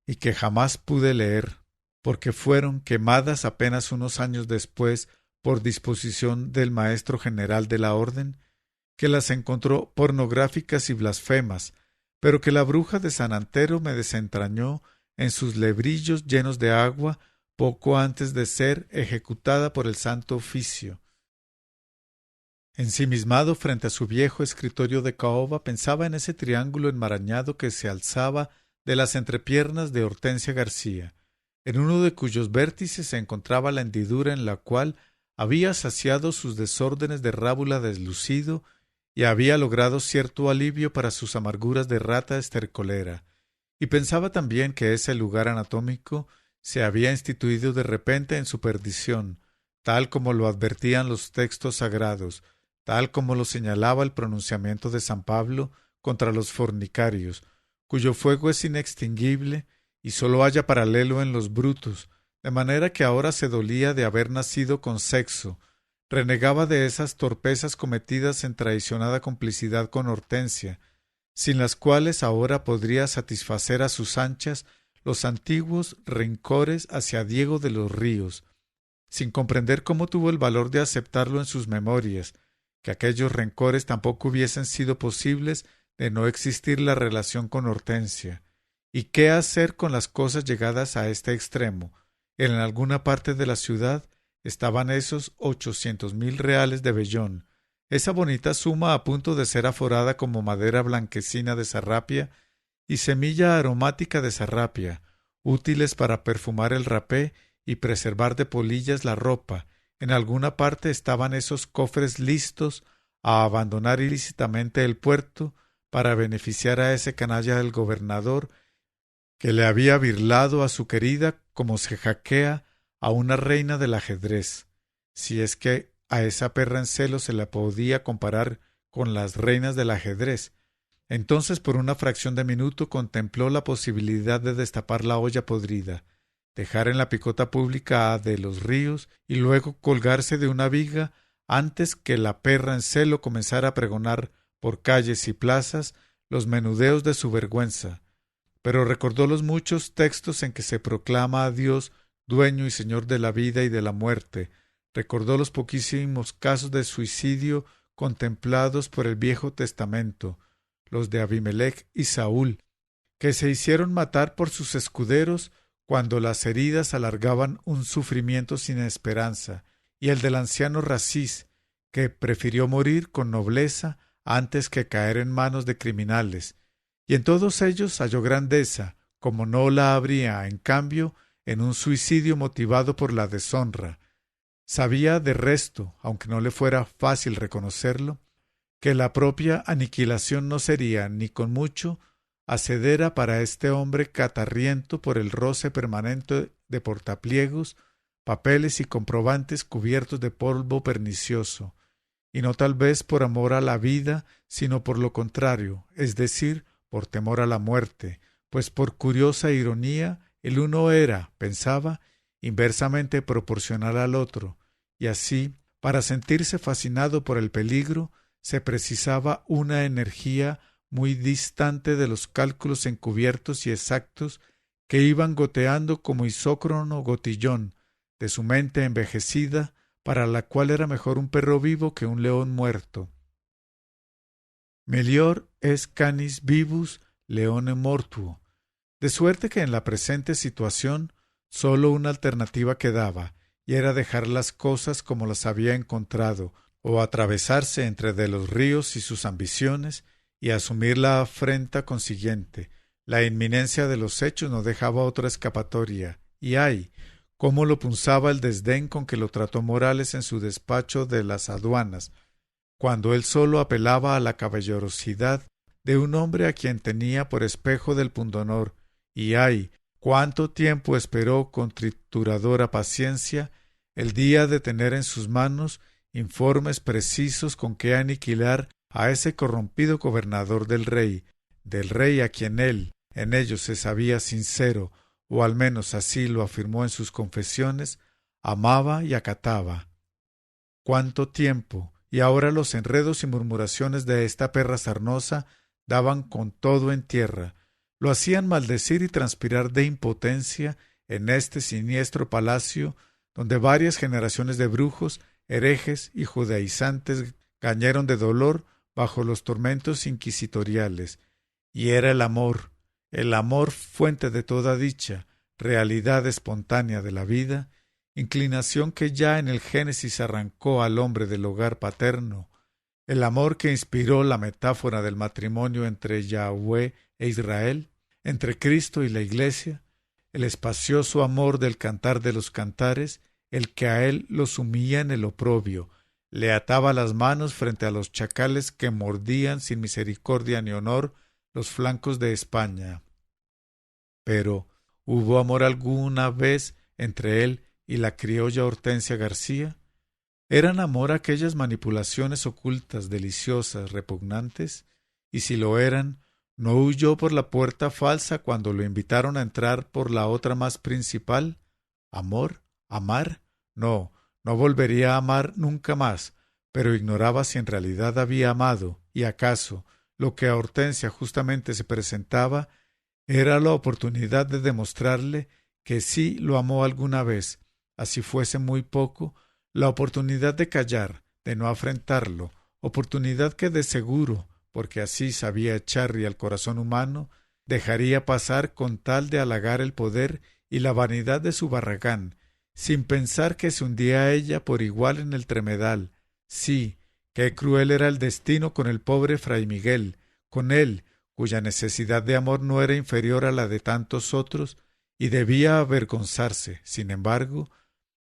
y que jamás pude leer, porque fueron quemadas apenas unos años después por disposición del maestro general de la orden, que las encontró pornográficas y blasfemas, pero que la bruja de San Antero me desentrañó en sus lebrillos llenos de agua poco antes de ser ejecutada por el Santo Oficio. Ensimismado frente a su viejo escritorio de caoba, pensaba en ese triángulo enmarañado que se alzaba de las entrepiernas de Hortensia García, en uno de cuyos vértices se encontraba la hendidura en la cual había saciado sus desórdenes de rábula deslucido y había logrado cierto alivio para sus amarguras de rata estercolera, y pensaba también que ese lugar anatómico se había instituido de repente en su perdición, tal como lo advertían los textos sagrados, tal como lo señalaba el pronunciamiento de San Pablo contra los fornicarios, cuyo fuego es inextinguible y sólo halla paralelo en los brutos, de manera que ahora se dolía de haber nacido con sexo, renegaba de esas torpezas cometidas en traicionada complicidad con Hortensia, sin las cuales ahora podría satisfacer a sus anchas los antiguos rencores hacia Diego de los Ríos, sin comprender cómo tuvo el valor de aceptarlo en sus memorias, que aquellos rencores tampoco hubiesen sido posibles de no existir la relación con Hortensia. ¿Y qué hacer con las cosas llegadas a este extremo? En alguna parte de la ciudad estaban esos 800,000 reales de vellón, esa bonita suma a punto de ser aforada como madera blanquecina de Sarrapia y semilla aromática de Sarrapia, útiles para perfumar el rapé y preservar de polillas la ropa. En alguna parte estaban esos cofres listos a abandonar ilícitamente el puerto para beneficiar a ese canalla del gobernador que le había birlado a su querida como se jaquea a una reina del ajedrez, si es que a esa perra en celo se la podía comparar con las reinas del ajedrez. Entonces por una fracción de minuto contempló la posibilidad de destapar la olla podrida, dejar en la picota pública a de los Ríos y luego colgarse de una viga antes que la perra en celo comenzara a pregonar por calles y plazas los menudeos de su vergüenza. Pero recordó los muchos textos en que se proclama a Dios dueño y señor de la vida y de la muerte, recordó los poquísimos casos de suicidio contemplados por el Viejo Testamento, los de Abimelech y Saúl, que se hicieron matar por sus escuderos cuando las heridas alargaban un sufrimiento sin esperanza, y el del anciano Rasís, que prefirió morir con nobleza antes que caer en manos de criminales, y en todos ellos halló grandeza, como no la habría, en cambio, en un suicidio motivado por la deshonra. Sabía de resto, aunque no le fuera fácil reconocerlo, que la propia aniquilación no sería, ni con mucho, hacedera para este hombre catarriento por el roce permanente de portapliegos, papeles y comprobantes cubiertos de polvo pernicioso, y no tal vez por amor a la vida, sino por lo contrario, es decir, por temor a la muerte, pues por curiosa ironía, el uno era, pensaba, inversamente proporcional al otro, y así, para sentirse fascinado por el peligro, se precisaba una energía muy distante de los cálculos encubiertos y exactos que iban goteando como isócrono gotillón de su mente envejecida, para la cual era mejor un perro vivo que un león muerto. Melior es canis vivus leone mortuo, de suerte que en la presente situación sólo una alternativa quedaba, y era dejar las cosas como las había encontrado, o atravesarse entre de los ríos y sus ambiciones, y asumir la afrenta consiguiente. La inminencia de los hechos no dejaba otra escapatoria, y ¡ay! Cómo lo punzaba el desdén con que lo trató Morales en su despacho de las aduanas, cuando él solo apelaba a la caballerosidad de un hombre a quien tenía por espejo del pundonor, y ¡ay! Cuánto tiempo esperó con trituradora paciencia el día de tener en sus manos informes precisos con que aniquilar a ese corrompido gobernador del rey a quien él en ellos se sabía sincero, o al menos así lo afirmó en sus confesiones, amaba y acataba. Cuánto tiempo, y ahora los enredos y murmuraciones de esta perra sarnosa daban con todo en tierra, lo hacían maldecir y transpirar de impotencia en este siniestro palacio donde varias generaciones de brujos, herejes y judaizantes gañeron de dolor bajo los tormentos inquisitoriales. Y era el amor fuente de toda dicha, realidad espontánea de la vida, inclinación que ya en el Génesis arrancó al hombre del hogar paterno, el amor que inspiró la metáfora del matrimonio entre Yahweh e Israel, entre Cristo y la Iglesia, el espacioso amor del cantar de los cantares, el que a él lo sumía en el oprobio, le ataba las manos frente a los chacales que mordían sin misericordia ni honor los flancos de España. Pero, ¿hubo amor alguna vez entre él y la criolla Hortensia García? ¿Eran amor aquellas manipulaciones ocultas, deliciosas, repugnantes? Y si lo eran, ¿no huyó por la puerta falsa cuando lo invitaron a entrar por la otra más principal? ¿Amor? ¿Amar? No volvería a amar nunca más, pero ignoraba si en realidad había amado, y acaso lo que a Hortensia justamente se presentaba era la oportunidad de demostrarle que sí lo amó alguna vez, así fuese muy poco, la oportunidad de callar, de no afrentarlo, oportunidad que de seguro, porque así sabía Charry al corazón humano, dejaría pasar con tal de halagar el poder y la vanidad de su Barragán, sin pensar que se hundía a ella por igual en el tremedal. Sí, qué cruel era el destino con el pobre Fray Miguel, con él, cuya necesidad de amor no era inferior a la de tantos otros, y debía avergonzarse, sin embargo,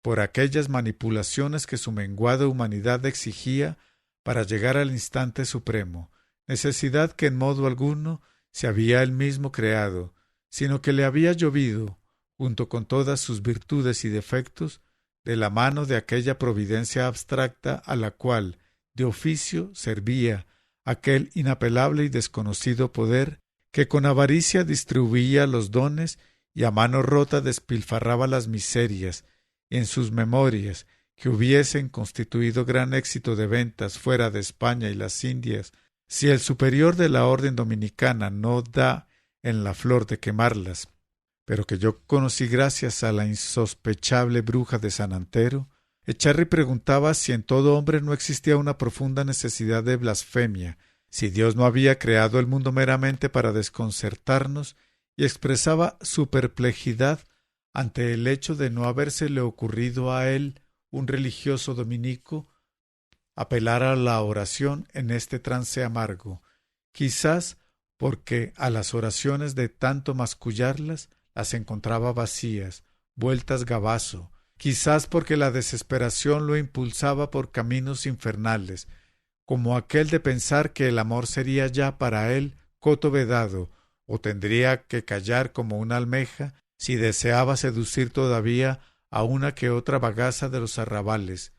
por aquellas manipulaciones que su menguada humanidad exigía para llegar al instante supremo, necesidad que en modo alguno se había él mismo creado, sino que le había llovido, junto con todas sus virtudes y defectos, de la mano de aquella providencia abstracta a la cual, de oficio, servía aquel inapelable y desconocido poder que con avaricia distribuía los dones y a mano rota despilfarraba las miserias, y en sus memorias, que hubiesen constituido gran éxito de ventas fuera de España y las Indias, si el superior de la orden dominicana no da en la flor de quemarlas, pero que yo conocí gracias a la insospechable bruja de San Antero, Echarri preguntaba si en todo hombre no existía una profunda necesidad de blasfemia, Si Dios no había creado el mundo meramente para desconcertarnos, y expresaba su perplejidad ante el hecho de no habérsele ocurrido a él, un religioso dominico, apelar a la oración en este trance amargo, quizás porque a las oraciones de tanto mascullarlas las encontraba vacías, vueltas gabazo, quizás porque la desesperación lo impulsaba por caminos infernales, como aquel de pensar que el amor sería ya para él coto vedado, o tendría que callar como una almeja si deseaba seducir todavía a una que otra bagaza de los arrabales.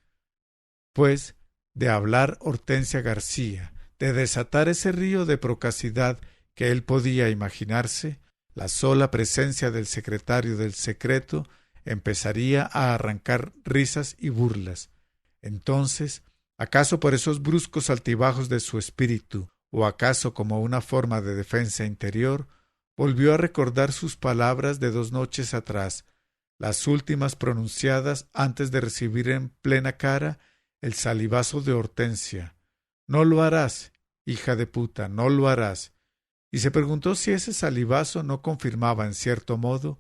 Pues, de hablar Hortensia García, de desatar ese río de procacidad que él podía imaginarse, la sola presencia del secretario del secreto empezaría a arrancar risas y burlas. Entonces, ¿acaso por esos bruscos altibajos de su espíritu, o acaso como una forma de defensa interior, volvió a recordar sus palabras de 2 noches atrás, las últimas pronunciadas antes de recibir en plena cara el salivazo de Hortensia? «No lo harás, hija de puta, no lo harás». Y se preguntó si ese salivazo no confirmaba, en cierto modo,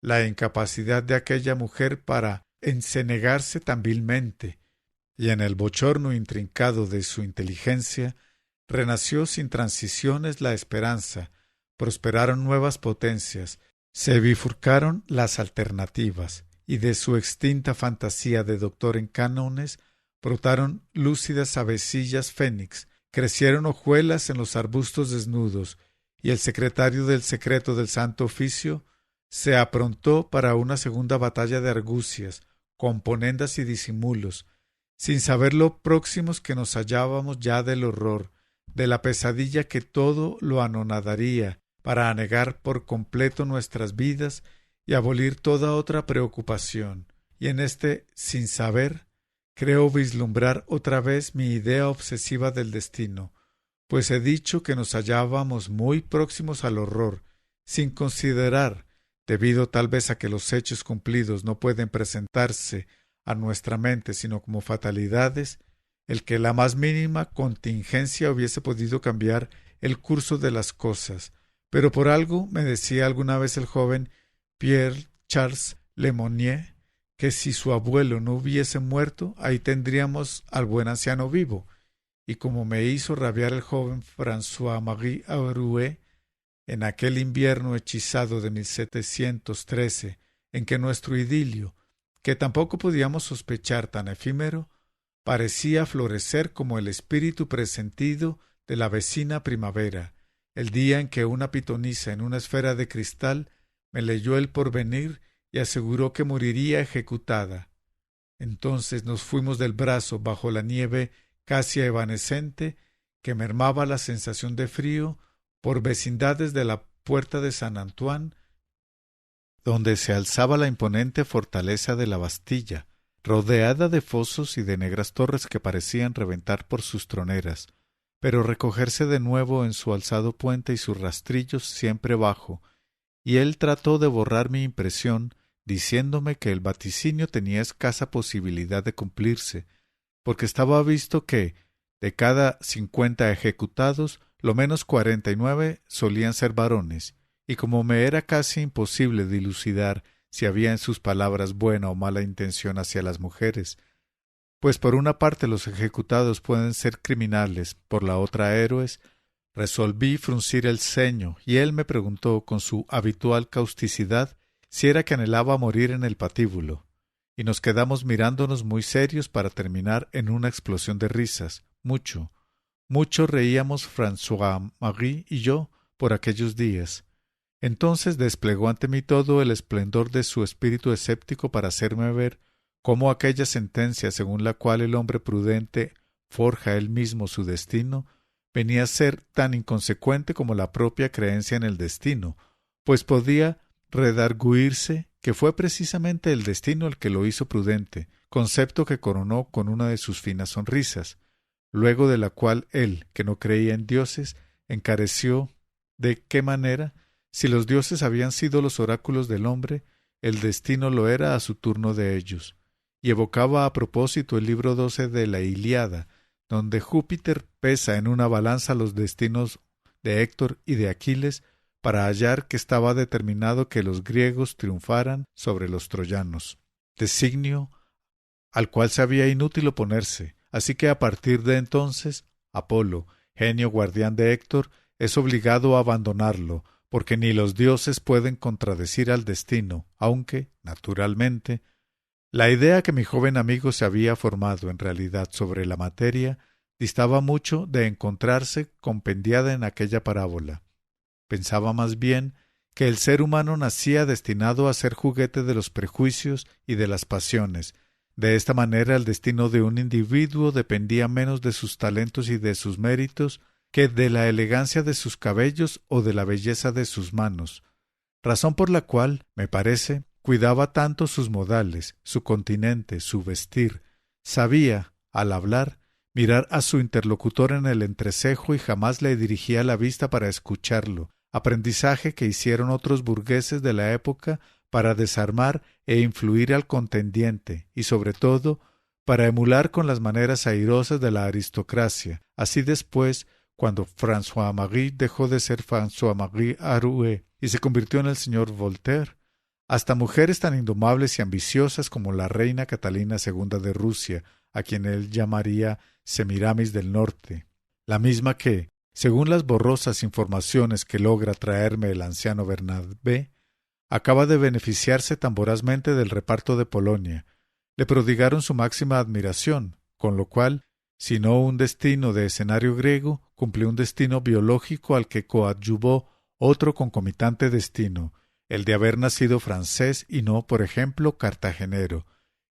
la incapacidad de aquella mujer para encenegarse tan vilmente, y en el bochorno intrincado de su inteligencia renació sin transiciones la esperanza, prosperaron nuevas potencias, se bifurcaron las alternativas, y de su extinta fantasía de doctor en cánones brotaron lúcidas avecillas fénix, crecieron hojuelas en los arbustos desnudos, y el secretario del secreto del Santo Oficio se aprontó para una segunda batalla de argucias, componendas y disimulos, sin saber lo próximos que nos hallábamos ya del horror, de la pesadilla que todo lo anonadaría, para anegar por completo nuestras vidas y abolir toda otra preocupación. Y en este sin saber, creo vislumbrar otra vez mi idea obsesiva del destino, pues he dicho que nos hallábamos muy próximos al horror, sin considerar, debido tal vez a que los hechos cumplidos no pueden presentarse a nuestra mente sino como fatalidades, el que la más mínima contingencia hubiese podido cambiar el curso de las cosas. Pero por algo me decía alguna vez el joven Pierre Charles Lemonnier que si su abuelo no hubiese muerto, ahí tendríamos al buen anciano vivo. Y como me hizo rabiar el joven François-Marie Arouet en aquel invierno hechizado de 1713, en que nuestro idilio, que tampoco podíamos sospechar tan efímero, parecía florecer como el espíritu presentido de la vecina primavera, el día en que una pitonisa en una esfera de cristal me leyó el porvenir y aseguró que moriría ejecutada. Entonces nos fuimos del brazo bajo la nieve casi evanescente que mermaba la sensación de frío por vecindades de la puerta de San Antoine, donde se alzaba la imponente fortaleza de la Bastilla, rodeada de fosos y de negras torres que parecían reventar por sus troneras, pero recogerse de nuevo en su alzado puente y sus rastrillos siempre bajo, y él trató de borrar mi impresión, diciéndome que el vaticinio tenía escasa posibilidad de cumplirse, porque estaba visto que, de cada 50 ejecutados, lo menos 49 solían ser varones, y como me era casi imposible dilucidar si había en sus palabras buena o mala intención hacia las mujeres, pues por una parte los ejecutados pueden ser criminales, por la otra héroes, resolví fruncir el ceño, y él me preguntó con su habitual causticidad si era que anhelaba morir en el patíbulo, y nos quedamos mirándonos muy serios para terminar en una explosión de risas. Mucho reíamos François-Marie y yo por aquellos días. Entonces desplegó ante mí todo el esplendor de su espíritu escéptico para hacerme ver cómo aquella sentencia según la cual el hombre prudente forja él mismo su destino venía a ser tan inconsecuente como la propia creencia en el destino, pues podía redarguirse que fue precisamente el destino el que lo hizo prudente, concepto que coronó con una de sus finas sonrisas, luego de la cual él, que no creía en dioses, encareció de qué manera, si los dioses habían sido los oráculos del hombre, el destino lo era a su turno de ellos, y evocaba a propósito el libro 12 de la Ilíada, donde Júpiter pesa en una balanza los destinos de Héctor y de Aquiles, para hallar que estaba determinado que los griegos triunfaran sobre los troyanos, designio al cual sabía inútil oponerse, así que a partir de entonces Apolo, genio guardián de Héctor, es obligado a abandonarlo, porque ni los dioses pueden contradecir al destino, aunque, naturalmente, la idea que mi joven amigo se había formado en realidad sobre la materia distaba mucho de encontrarse compendiada en aquella parábola. Pensaba más bien que el ser humano nacía destinado a ser juguete de los prejuicios y de las pasiones. De esta manera el destino de un individuo dependía menos de sus talentos y de sus méritos que de la elegancia de sus cabellos o de la belleza de sus manos, razón por la cual, me parece, cuidaba tanto sus modales, su continente, su vestir. Sabía, al hablar, mirar a su interlocutor en el entrecejo y jamás le dirigía la vista para escucharlo, aprendizaje que hicieron otros burgueses de la época para desarmar e influir al contendiente y, sobre todo, para emular con las maneras airosas de la aristocracia. Así después, cuando François-Marie dejó de ser François-Marie Arouet y se convirtió en el señor Voltaire, hasta mujeres tan indomables y ambiciosas como la reina Catalina II de Rusia, a quien él llamaría Semiramis del Norte, la misma que, según las borrosas informaciones que logra traerme el anciano Bernabé, acaba de beneficiarse tan vorazmente del reparto de Polonia, le prodigaron su máxima admiración, con lo cual, si no un destino de escenario griego, cumplió un destino biológico al que coadyuvó otro concomitante destino, el de haber nacido francés y no, por ejemplo, cartagenero,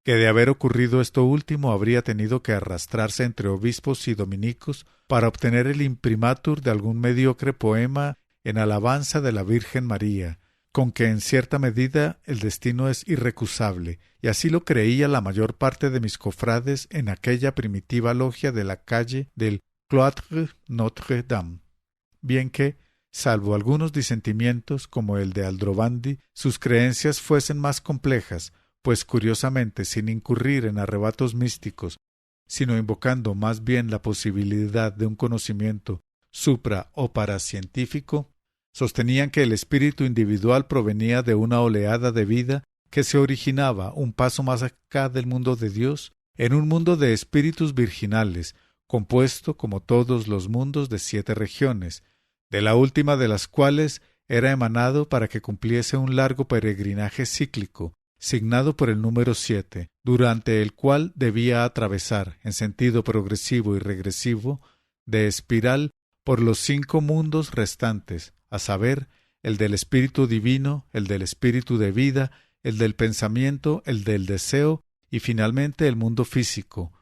que de haber ocurrido esto último habría tenido que arrastrarse entre obispos y dominicos para obtener el imprimatur de algún mediocre poema en alabanza de la Virgen María, con que en cierta medida el destino es irrecusable, y así lo creía la mayor parte de mis cofrades en aquella primitiva logia de la calle del Cloître Notre-Dame, bien que, salvo algunos disentimientos como el de Aldrovandi, sus creencias fuesen más complejas, pues curiosamente, sin incurrir en arrebatos místicos, sino invocando más bien la posibilidad de un conocimiento supra o paracientífico, sostenían que el espíritu individual provenía de una oleada de vida que se originaba un paso más acá del mundo de Dios, en un mundo de espíritus virginales, compuesto, como todos los mundos, de 7 regiones, de la última de las cuales era emanado para que cumpliese un largo peregrinaje cíclico, signado por el número 7, durante el cual debía atravesar, en sentido progresivo y regresivo, de espiral, por los 5 mundos restantes, a saber, el del espíritu divino, el del espíritu de vida, el del pensamiento, el del deseo y finalmente el mundo físico,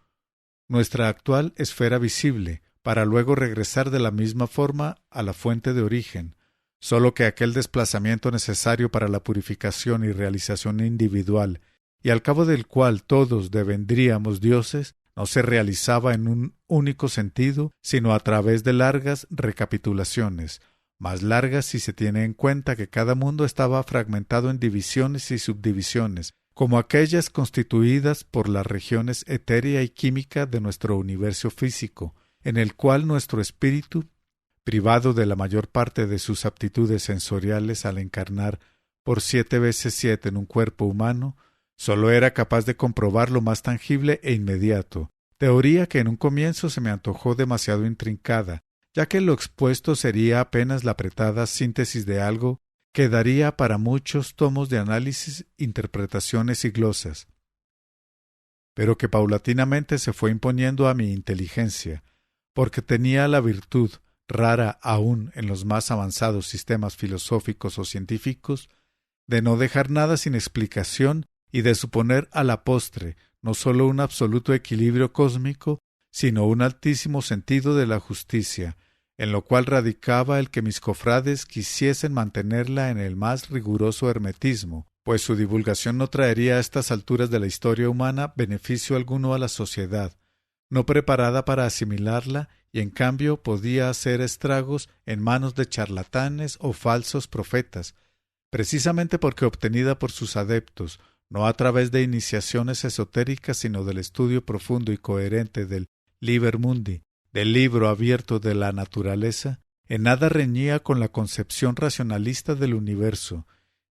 nuestra actual esfera visible, para luego regresar de la misma forma a la fuente de origen, solo que aquel desplazamiento necesario para la purificación y realización individual, y al cabo del cual todos devendríamos dioses, no se realizaba en un único sentido, sino a través de largas recapitulaciones, más largas si se tiene en cuenta que cada mundo estaba fragmentado en divisiones y subdivisiones, como aquellas constituidas por las regiones etérea y química de nuestro universo físico, en el cual nuestro espíritu, privado de la mayor parte de sus aptitudes sensoriales al encarnar por 7 veces 7 en un cuerpo humano, sólo era capaz de comprobar lo más tangible e inmediato, teoría que en un comienzo se me antojó demasiado intrincada, ya que lo expuesto sería apenas la apretada síntesis de algo que daría para muchos tomos de análisis, interpretaciones y glosas, pero que paulatinamente se fue imponiendo a mi inteligencia, porque tenía la virtud, rara aún en los más avanzados sistemas filosóficos o científicos, de no dejar nada sin explicación y de suponer a la postre no sólo un absoluto equilibrio cósmico, sino un altísimo sentido de la justicia, en lo cual radicaba el que mis cofrades quisiesen mantenerla en el más riguroso hermetismo, pues su divulgación no traería a estas alturas de la historia humana beneficio alguno a la sociedad, no preparada para asimilarla, y en cambio podía hacer estragos en manos de charlatanes o falsos profetas, precisamente porque obtenida por sus adeptos, no a través de iniciaciones esotéricas, sino del estudio profundo y coherente del Liber Mundi, del libro abierto de la naturaleza, en nada reñía con la concepción racionalista del universo,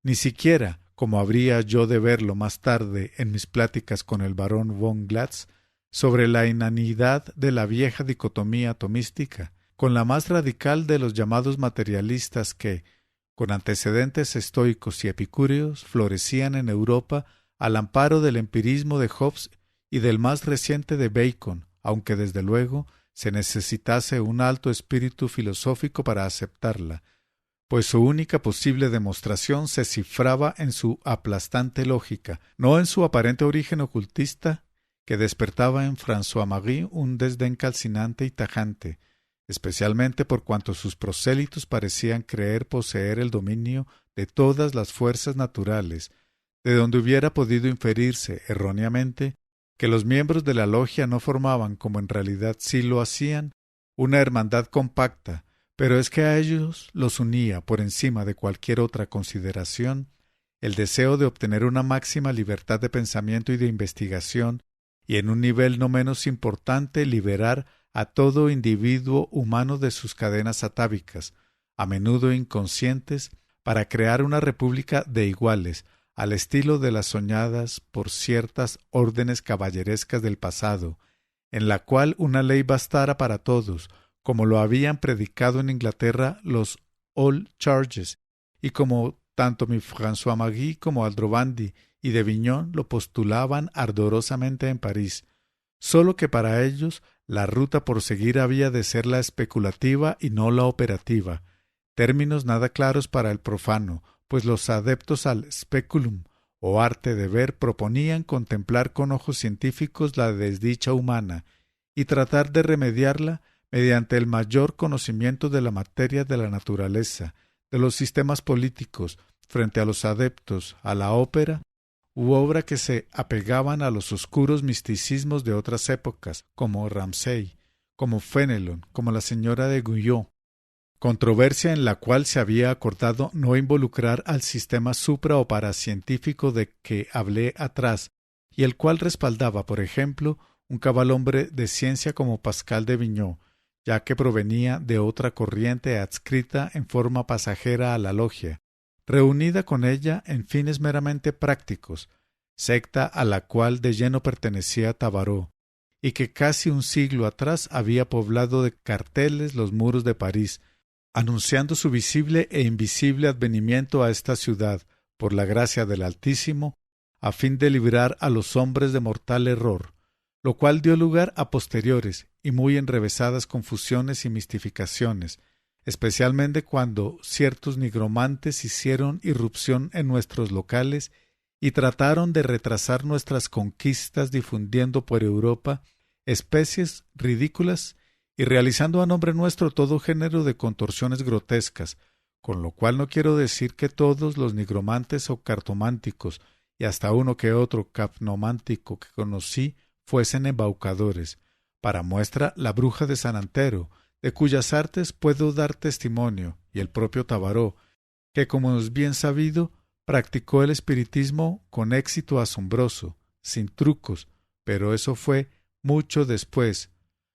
ni siquiera, como habría yo de verlo más tarde en mis pláticas con el barón von Glatz, sobre la inanidad de la vieja dicotomía atomística, con la más radical de los llamados materialistas que, con antecedentes estoicos y epicúreos, florecían en Europa al amparo del empirismo de Hobbes y del más reciente de Bacon, aunque desde luego se necesitase un alto espíritu filosófico para aceptarla, pues su única posible demostración se cifraba en su aplastante lógica, no en su aparente origen ocultista, que despertaba en François-Marie un desdén calcinante y tajante, especialmente por cuanto sus prosélitos parecían creer poseer el dominio de todas las fuerzas naturales, de donde hubiera podido inferirse, erróneamente, que los miembros de la logia no formaban, como en realidad sí lo hacían, una hermandad compacta, pero es que a ellos los unía, por encima de cualquier otra consideración, el deseo de obtener una máxima libertad de pensamiento y de investigación, y en un nivel no menos importante liberar a todo individuo humano de sus cadenas atávicas, a menudo inconscientes, para crear una república de iguales, al estilo de las soñadas por ciertas órdenes caballerescas del pasado, en la cual una ley bastara para todos, como lo habían predicado en Inglaterra los All Charges, y como tanto mi François-Marie como Aldrovandi y de Vignon lo postulaban ardorosamente en París, sólo que para ellos la ruta por seguir había de ser la especulativa y no la operativa, términos nada claros para el profano, pues los adeptos al speculum o arte de ver proponían contemplar con ojos científicos la desdicha humana y tratar de remediarla mediante el mayor conocimiento de la materia de la naturaleza, de los sistemas políticos, frente a los adeptos a la ópera u obra que se apegaban a los oscuros misticismos de otras épocas, como Ramsay, como Fénelon, como la señora de Guyot, controversia en la cual se había acordado no involucrar al sistema supra o paracientífico de que hablé atrás, y el cual respaldaba, por ejemplo, un cabalhombre de ciencia como Pascal de Vignot, ya que provenía de otra corriente adscrita en forma pasajera a la logia, reunida con ella en fines meramente prácticos, secta a la cual de lleno pertenecía Tabarot, y que casi un siglo atrás había poblado de carteles los muros de París, anunciando su visible e invisible advenimiento a esta ciudad, por la gracia del Altísimo, a fin de librar a los hombres de mortal error, lo cual dio lugar a posteriores y muy enrevesadas confusiones y mistificaciones, especialmente cuando ciertos nigromantes hicieron irrupción en nuestros locales y trataron de retrasar nuestras conquistas difundiendo por Europa especies ridículas y realizando a nombre nuestro todo género de contorsiones grotescas, con lo cual no quiero decir que todos los nigromantes o cartománticos, y hasta uno que otro capnomántico que conocí, fuesen embaucadores. Para muestra la bruja de San Antero, de cuyas artes puedo dar testimonio, y el propio Tabarot, que, como es bien sabido, practicó el espiritismo con éxito asombroso, sin trucos, pero eso fue mucho después.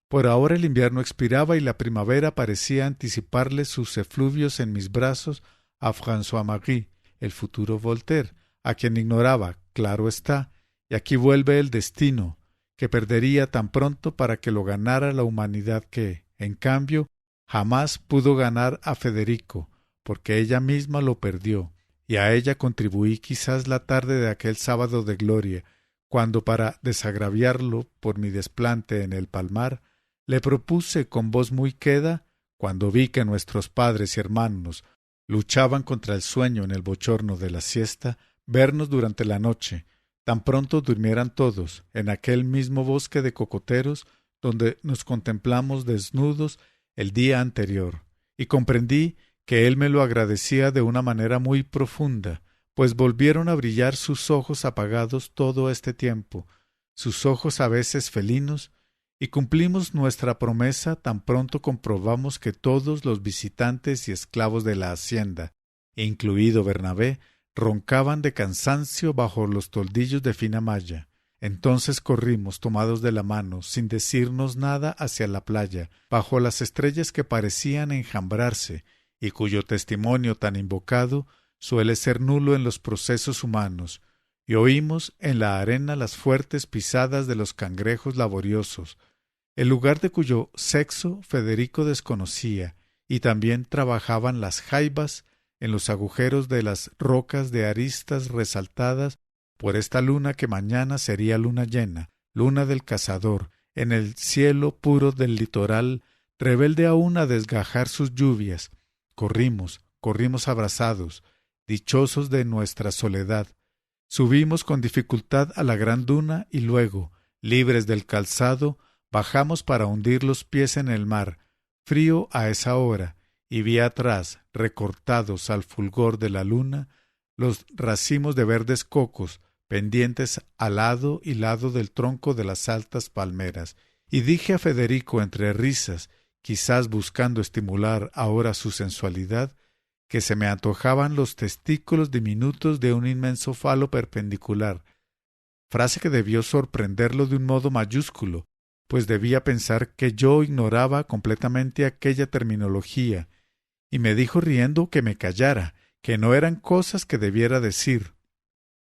Por ahora el invierno expiraba y la primavera parecía anticiparle sus efluvios en mis brazos a François-Marie, el futuro Voltaire, a quien ignoraba, claro está, y aquí vuelve el destino, que perdería tan pronto para que lo ganara la humanidad que, en cambio, jamás pudo ganar a Federico, porque ella misma lo perdió, y a ella contribuí quizás la tarde de aquel sábado de gloria, cuando para desagraviarlo por mi desplante en el palmar, le propuse con voz muy queda, cuando vi que nuestros padres y hermanos luchaban contra el sueño en el bochorno de la siesta, vernos durante la noche, tan pronto durmieran todos, en aquel mismo bosque de cocoteros donde nos contemplamos desnudos el día anterior, y comprendí que él me lo agradecía de una manera muy profunda, pues volvieron a brillar sus ojos apagados todo este tiempo, sus ojos a veces felinos, y cumplimos nuestra promesa tan pronto comprobamos que todos los visitantes y esclavos de la hacienda, incluido Bernabé, roncaban de cansancio bajo los toldillos de fina malla. Entonces corrimos, tomados de la mano, sin decirnos nada, hacia la playa, bajo las estrellas que parecían enjambrarse, y cuyo testimonio tan invocado suele ser nulo en los procesos humanos, y oímos en la arena las fuertes pisadas de los cangrejos laboriosos, el lugar de cuyo sexo Federico desconocía, y también trabajaban las jaibas en los agujeros de las rocas de aristas resaltadas por esta luna que mañana sería luna llena, luna del cazador, en el cielo puro del litoral, rebelde aún a desgajar sus lluvias. Corrimos abrazados, dichosos de nuestra soledad. Subimos con dificultad a la gran duna y luego, libres del calzado, bajamos para hundir los pies en el mar, frío a esa hora, y vi atrás, recortados al fulgor de la luna, los racimos de verdes cocos, pendientes al lado y lado del tronco de las altas palmeras, y dije a Federico entre risas, quizás buscando estimular ahora su sensualidad, que se me antojaban los testículos diminutos de un inmenso falo perpendicular, frase que debió sorprenderlo de un modo mayúsculo, pues debía pensar que yo ignoraba completamente aquella terminología, y me dijo riendo que me callara, que no eran cosas que debiera decir,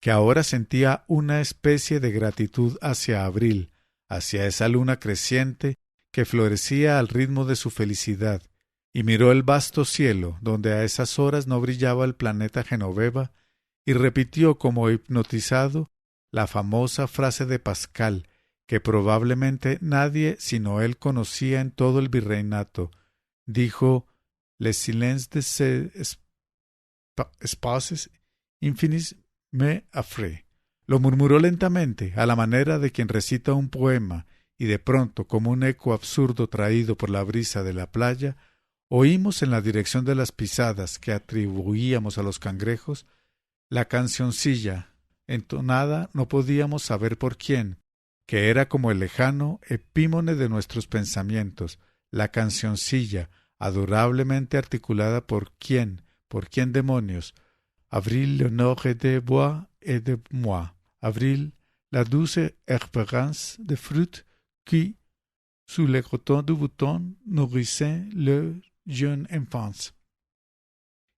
que ahora sentía una especie de gratitud hacia Abril, hacia esa luna creciente que florecía al ritmo de su felicidad, y miró el vasto cielo, donde a esas horas no brillaba el planeta Genoveva, y repitió como hipnotizado la famosa frase de Pascal, que probablemente nadie sino él conocía en todo el virreinato. Dijo: «Le silence de ces espaces infinis me affraie». Lo murmuró lentamente, a la manera de quien recita un poema, y de pronto, como un eco absurdo traído por la brisa de la playa, oímos en la dirección de las pisadas que atribuíamos a los cangrejos la cancioncilla, entonada no podíamos saber por quién, que era como el lejano epímone de nuestros pensamientos, la cancioncilla, adorablemente articulada por quién demonios. Avril l'honneur de bois et de moi. Avril, la douce espérance de fruits qui, sous les cotons du bouton, nourrissait le jeune enfant.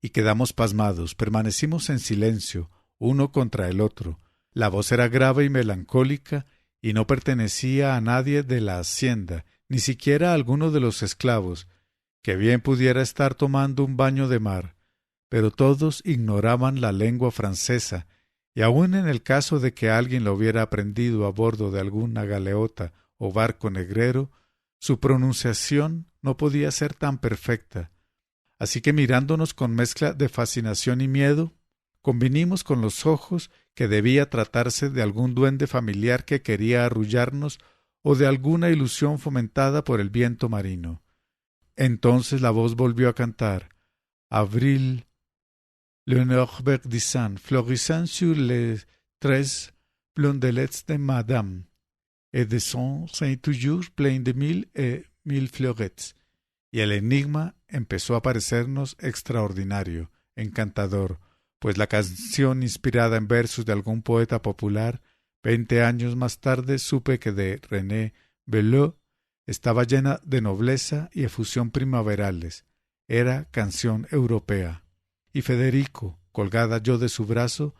Y quedamos pasmados, permanecimos en silencio, uno contra el otro. La voz era grave y melancólica, y no pertenecía a nadie de la hacienda, ni siquiera a alguno de los esclavos, que bien pudiera estar tomando un baño de mar, pero todos ignoraban la lengua francesa, y aun en el caso de que alguien lo hubiera aprendido a bordo de alguna galeota o barco negrero, su pronunciación no podía ser tan perfecta. Así que mirándonos con mezcla de fascinación y miedo, convinimos con los ojos que debía tratarse de algún duende familiar que quería arrullarnos o de alguna ilusión fomentada por el viento marino. Entonces la voz volvió a cantar: «Avril, l'honneur verdissant, florissant sur les treize blondelets de madame, et de son sein toujours plein de mille et mille fleurettes». Y el enigma empezó a parecernos extraordinario, encantador, pues la canción inspirada en versos de algún poeta popular, 20 años más tarde supe que de René Belleau, estaba llena de nobleza y efusión primaverales. Era canción europea. Y Federico, colgada yo de su brazo,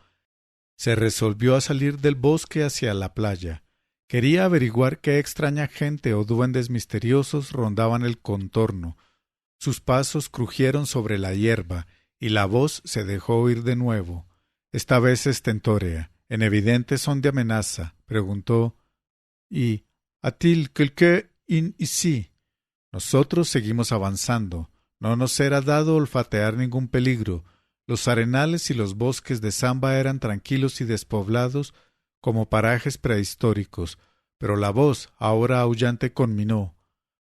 se resolvió a salir del bosque hacia la playa. Quería averiguar qué extraña gente o duendes misteriosos rondaban el contorno. Sus pasos crujieron sobre la hierba, y la voz se dejó oír de nuevo. Esta vez estentórea, en evidente son de amenaza, preguntó: «¿Y a-t-il quelqu'un ici?» Nosotros seguimos avanzando. No nos era dado olfatear ningún peligro. Los arenales y los bosques de Samba eran tranquilos y despoblados como parajes prehistóricos, pero la voz, ahora aullante, conminó: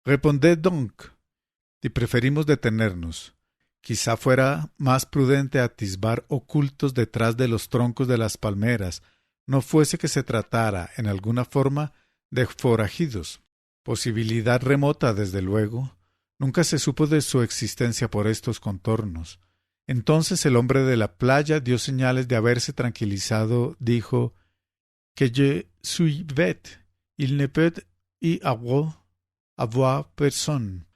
«Répondez donc». Y preferimos detenernos. Quizá fuera más prudente atisbar ocultos detrás de los troncos de las palmeras, no fuese que se tratara, en alguna forma, de forajidos. Posibilidad remota, desde luego. Nunca se supo de su existencia por estos contornos. Entonces el hombre de la playa dio señales de haberse tranquilizado, dijo: que je suis bête, il ne peut y avoir personne.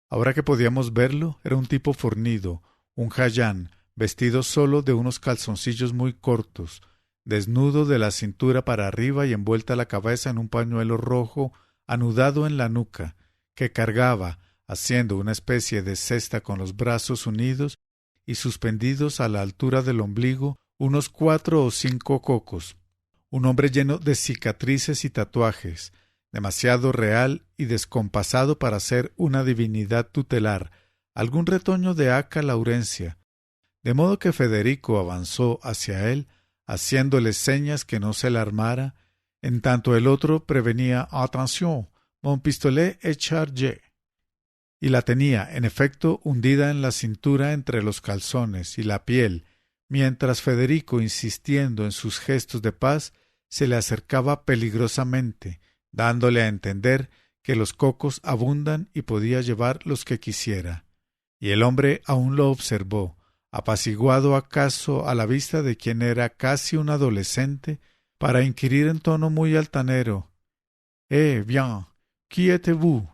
Ahora que podíamos verlo, era un tipo fornido, un jayán, vestido solo de unos calzoncillos muy cortos, desnudo de la cintura para arriba y envuelta la cabeza en un pañuelo rojo anudado en la nuca, que cargaba, haciendo una especie de cesta con los brazos unidos y suspendidos a la altura del ombligo, unos 4 o 5 cocos. Un hombre lleno de cicatrices y tatuajes, demasiado real y descompasado para ser una divinidad tutelar, algún retoño de Acca Laurencia, de modo que Federico avanzó hacia él, haciéndole señas que no se alarmara, en tanto el otro prevenía «Attention, mon pistolet est chargé», y la tenía, en efecto, hundida en la cintura entre los calzones y la piel, mientras Federico, insistiendo en sus gestos de paz, se le acercaba peligrosamente, dándole a entender que los cocos abundan y podía llevar los que quisiera. Y el hombre aún lo observó, apaciguado acaso a la vista de quien era casi un adolescente, para inquirir en tono muy altanero: bien, qui êtes-vous?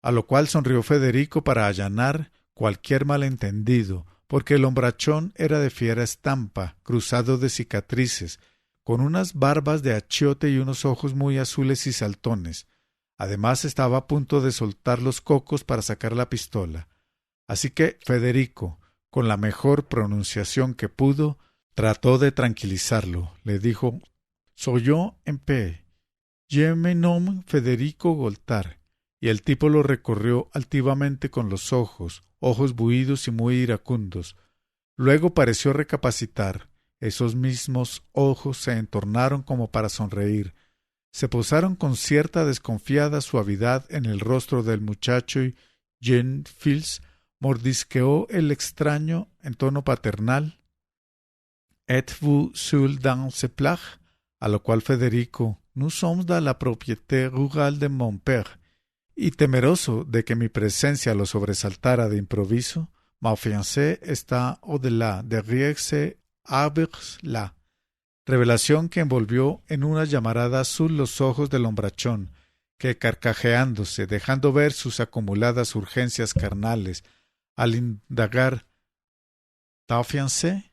A lo cual sonrió Federico para allanar cualquier malentendido, porque el hombrachón era de fiera estampa, cruzado de cicatrices, con unas barbas de achiote y unos ojos muy azules y saltones. Además estaba a punto de soltar los cocos para sacar la pistola. Así que Federico, con la mejor pronunciación que pudo, trató de tranquilizarlo. Le dijo: «Soy yo en paix. Je me nomme Federico Goltar». Y el tipo lo recorrió altivamente con los ojos buidos y muy iracundos. Luego pareció recapacitar. Esos mismos ojos se entornaron como para sonreír. Se posaron con cierta desconfiada suavidad en el rostro del muchacho y Jean Fils mordisqueó el extraño en tono paternal: «Êtes-vous seul dans ce plage?» A lo cual Federico: «Nous sommes dans la propriété rurale de mon père». Y temeroso de que mi presencia lo sobresaltara de improviso, «Ma fiancée está au-delà, derrière ces arbres-là». Revelación que envolvió en una llamarada azul los ojos del hombrachón, que carcajeándose, dejando ver sus acumuladas urgencias carnales, al indagar: «Ta fiancée?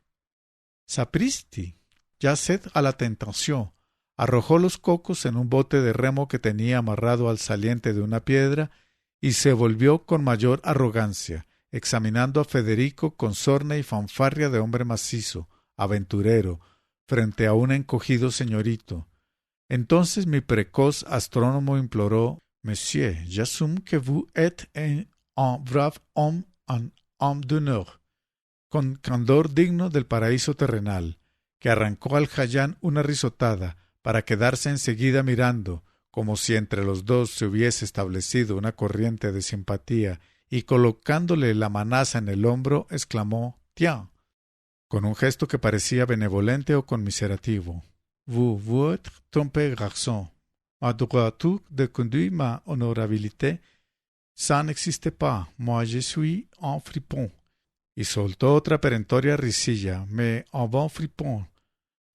Sapristi, ya sed a la tentación», arrojó los cocos en un bote de remo que tenía amarrado al saliente de una piedra y se volvió con mayor arrogancia, examinando a Federico con sorna y fanfarria de hombre macizo, aventurero, frente a un encogido señorito. Entonces mi precoz astrónomo imploró: «Monsieur, j'assume que vous êtes un brave homme, un homme d'honneur», con candor digno del paraíso terrenal, que arrancó al jayán una risotada, para quedarse enseguida mirando, como si entre los dos se hubiese establecido una corriente de simpatía, y colocándole la manaza en el hombro, exclamó: «Tiens», con un gesto que parecía benevolente o conmiserativo: «Vous êtes trompé, garçon. Ma droiture de conduire, ma honorabilité, ça n'existe pas. Moi je suis un fripon». Y soltó otra perentoria risilla: «Mais un bon fripon.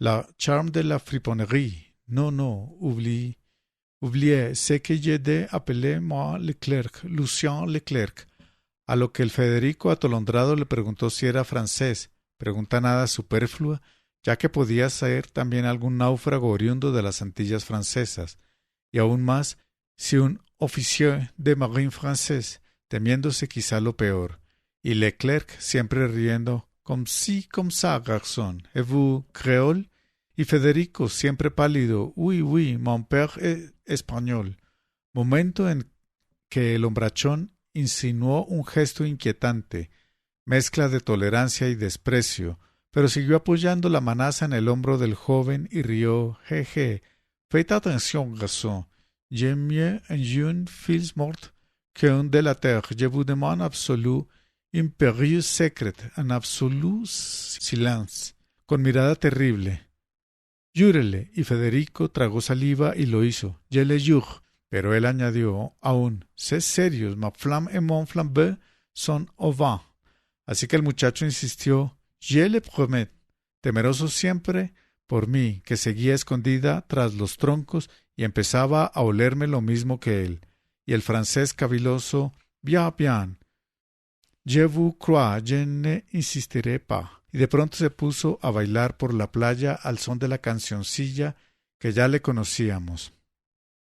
La charme de la friponnerie. Non, oubliez, c'est que j'ai de appeler moi Leclerc, Lucien Leclerc». A lo que el Federico atolondrado le preguntó si era francés, pregunta nada superflua, ya que podía ser también algún náufrago oriundo de las Antillas francesas, y aún más si un officier de marine francés, temiéndose quizá lo peor. Y Leclerc, siempre riendo: «Comme ci, comme ça, garçon. Et vous, créole?» Y Federico, siempre pálido: «Oui, mon père est espagnol». Momento en que el hombrachón insinuó un gesto inquietante, mezcla de tolerancia y desprecio, pero siguió apoyando la manaza en el hombro del joven y rió: «Faites attention, garçon. J'aime mieux un jeune fils mort qu'un délateur. Je vous demande absolu impérieux secret, un absolu silence». Con mirada terrible: «Júrele», y Federico tragó saliva y lo hizo: «Je le jure». Pero él añadió aún: «C'est sérieux, ma flamme et mon flambeau sont au vent». Así que el muchacho insistió: «Je le promets». Temeroso siempre por mí, que seguía escondida tras los troncos y empezaba a olerme lo mismo que él. Y el francés caviloso, bien, bien, je vous crois, je ne insistiré pas. Y de pronto se puso a bailar por la playa al son de la cancioncilla que ya le conocíamos,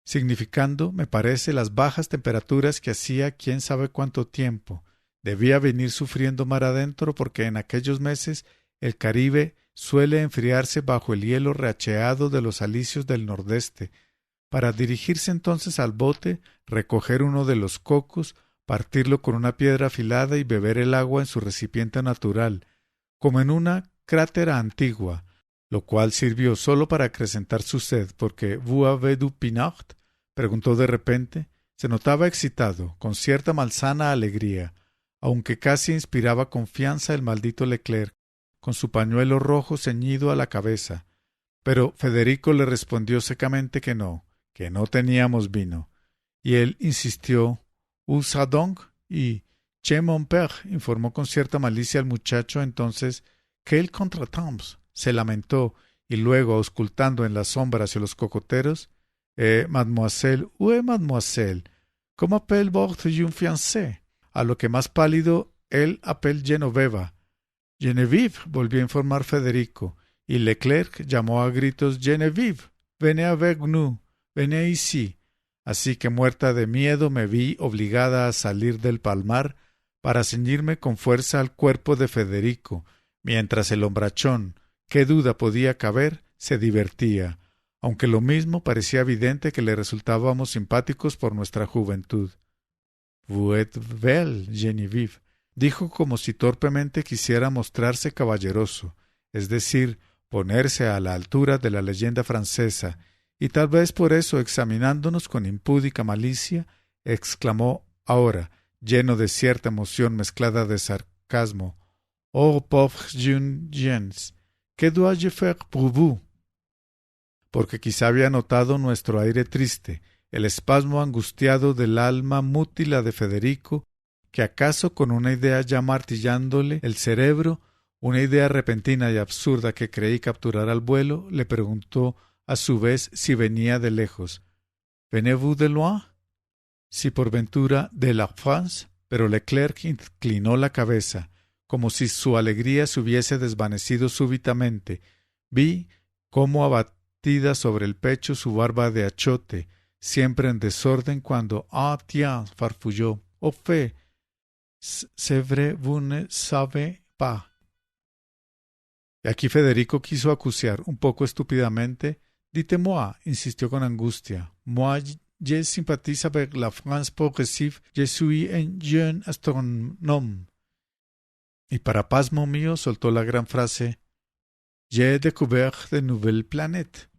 significando, me parece, las bajas temperaturas que hacía quién sabe cuánto tiempo. Debía venir sufriendo mar adentro porque en aquellos meses el Caribe suele enfriarse bajo el hielo reacheado de los alisios del nordeste, para dirigirse entonces al bote, recoger uno de los cocos, partirlo con una piedra afilada y beber el agua en su recipiente natural, como en una crátera antigua, lo cual sirvió solo para acrecentar su sed, porque «Vous avez du pinard?» preguntó de repente. Se notaba excitado, con cierta malsana alegría, aunque casi inspiraba confianza el maldito Leclerc, con su pañuelo rojo ceñido a la cabeza. Pero Federico le respondió secamente que no teníamos vino. Y él insistió, «Où ça donc?» y «Che mon père», informó con cierta malicia al muchacho entonces, «Quel contretemps», se lamentó, y luego, auscultando en las sombras hacia los cocoteros, «Mademoiselle, où est mademoiselle? ¿Cómo appelle votre jeune fiancé?» A lo que más pálido, él appelle Genoveva. «Genevieve», volvió a informar Federico, y Leclerc llamó a gritos, «Genevieve, venez avec nous, venez ici». Así que muerta de miedo me vi obligada a salir del palmar para ceñirme con fuerza al cuerpo de Federico, mientras el hombrachón, qué duda podía caber, se divertía, aunque lo mismo parecía evidente que le resultábamos simpáticos por nuestra juventud. «Vous êtes belle, Genevieve», dijo como si torpemente quisiera mostrarse caballeroso, es decir, ponerse a la altura de la leyenda francesa, y tal vez por eso, examinándonos con impúdica malicia, exclamó ahora, lleno de cierta emoción mezclada de sarcasmo, «Oh, pauvre jeune gens, que dois-je faire pour vous?» Porque quizá había notado nuestro aire triste, el espasmo angustiado del alma mútila de Federico, que acaso con una idea ya martillándole el cerebro, una idea repentina y absurda que creí capturar al vuelo, le preguntó a su vez si venía de lejos. «Venez-vous de loin?» Si por ventura de la France, pero Leclerc inclinó la cabeza, como si su alegría se hubiese desvanecido súbitamente. Vi cómo abatida sobre el pecho su barba de achote, siempre en desorden, cuando «Ah, tiens», farfulló, «au fait, c'est vrai, vous ne savez pas». Y aquí Federico quiso acuciar, un poco estúpidamente. «Dites-moi», insistió con angustia. «Moi, je sympathise avec la France progressive, je suis un jeune astronome». Y para pasmo mío soltó la gran frase, «J'ai découvert de nouvelles planètes».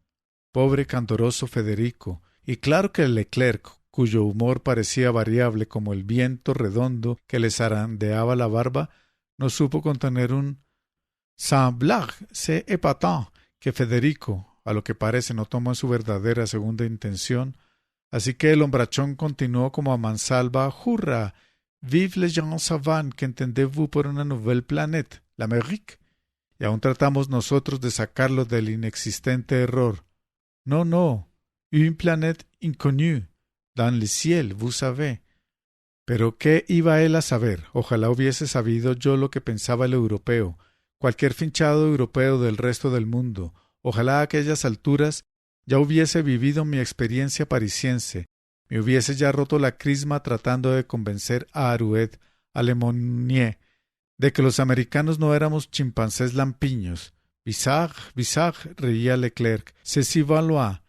Pobre candoroso Federico, y claro que Leclerc, cuyo humor parecía variable como el viento redondo que le zarandeaba la barba, no supo contener un «Sans blague, c'est épatant», que Federico, a lo que parece, no tomó en su verdadera segunda intención, así que el hombrachón continuó como a mansalva, «Hurra! Vive les gens savants que entendez-vous por una nouvelle planète, l'Amérique». Y aún tratamos nosotros de sacarlo del inexistente error. «No, une planète inconnue, dans le ciel, vous savez». Pero ¿qué iba él a saber? Ojalá hubiese sabido yo lo que pensaba el europeo, cualquier finchado europeo del resto del mundo. Ojalá a aquellas alturas ya hubiese vivido mi experiencia parisiense, me hubiese ya roto la crisma tratando de convencer a Arouet, a Lemonnier, de que los americanos no éramos chimpancés lampiños. «Visage», reía Leclerc, «c'est Valois».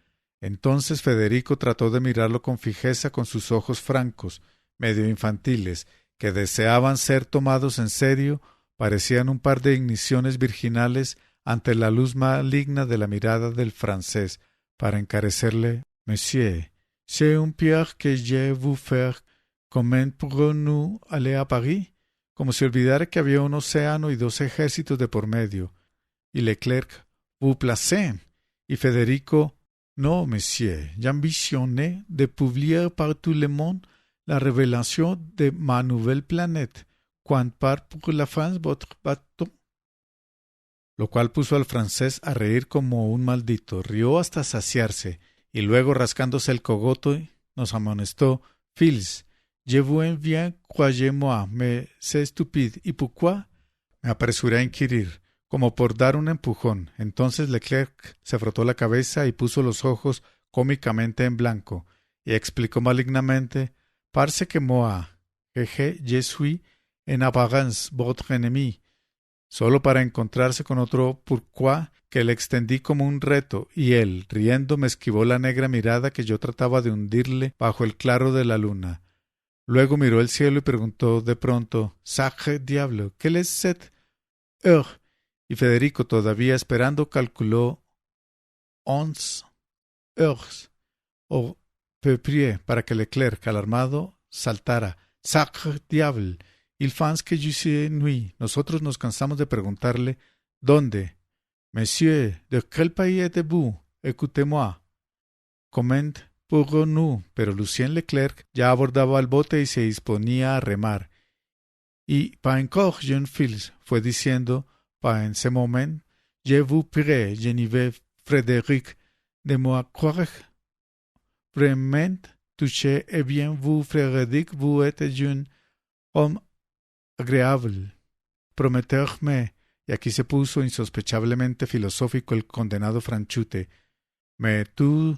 Entonces Federico trató de mirarlo con fijeza con sus ojos francos, medio infantiles, que deseaban ser tomados en serio, parecían un par de igniciones virginales ante la luz maligna de la mirada del francés, para encarecerle, «Monsieur, c'est un pierre que je vous faire, comment pourrons-nous aller à Paris?» Como si olvidara que había un océano y 2 ejércitos de por medio. Y Leclerc, «Vous placez», y Federico, «No, monsieur, j'ambitionnais de publier par tout le monde la révélation de ma nouvelle planète, quand part pour la France votre bateau». lo cual puso al francés a reír como un maldito. Rió hasta saciarse, y luego, rascándose el cogote, nos amonestó: «Fils, je vous bien, croyez-moi, mais c'est stupide. ¿Y pourquoi?» Me apresuré a inquirir, como por dar un empujón. Entonces Leclerc se frotó la cabeza y puso los ojos cómicamente en blanco, y explicó malignamente: «Parce que moi, je suis en apparence votre ennemi», solo para encontrarse con otro pourquoi que le extendí como un reto, y él, riendo, me esquivó la negra mirada que yo trataba de hundirle bajo el claro de la luna. Luego miró el cielo y preguntó de pronto: «Sacre diable, ¿qué es cette heure?» Y Federico, todavía esperando, calculó 11 heures au peu près para que Leclerc, alarmado, saltara: «Sacre diable, il pense que je suis nuit». Nosotros nos cansamos de preguntarle: «¿Dónde?» «Monsieur, de quel pays êtes-vous? Écoutez-moi». «Comment pourrons-nous?» Pero Lucien Leclerc ya abordaba el bote y se disponía a remar. «Y pas encore, jeune fils», fue diciendo, «pas en ce moment, je vous prie, Geneviève Frédéric, de me croire vraiment touché, et bien vous, Frédéric, vous êtes un homme agréable. Promettez-me». Y aquí se puso insospechablemente filosófico el condenado franchute: «Mais tout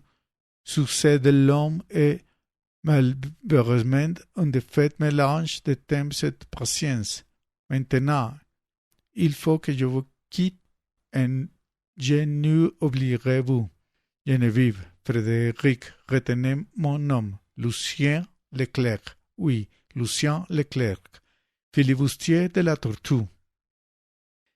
succès de l'homme est malheureusement un défait mélange de temps et de patience. Maintenant, il faut que je vous quitte et je ne oublierai vous. Geneviève, Frédéric, retenez mon nom, Lucien Leclerc. Oui, Lucien Leclerc, filibustier de la Tortue».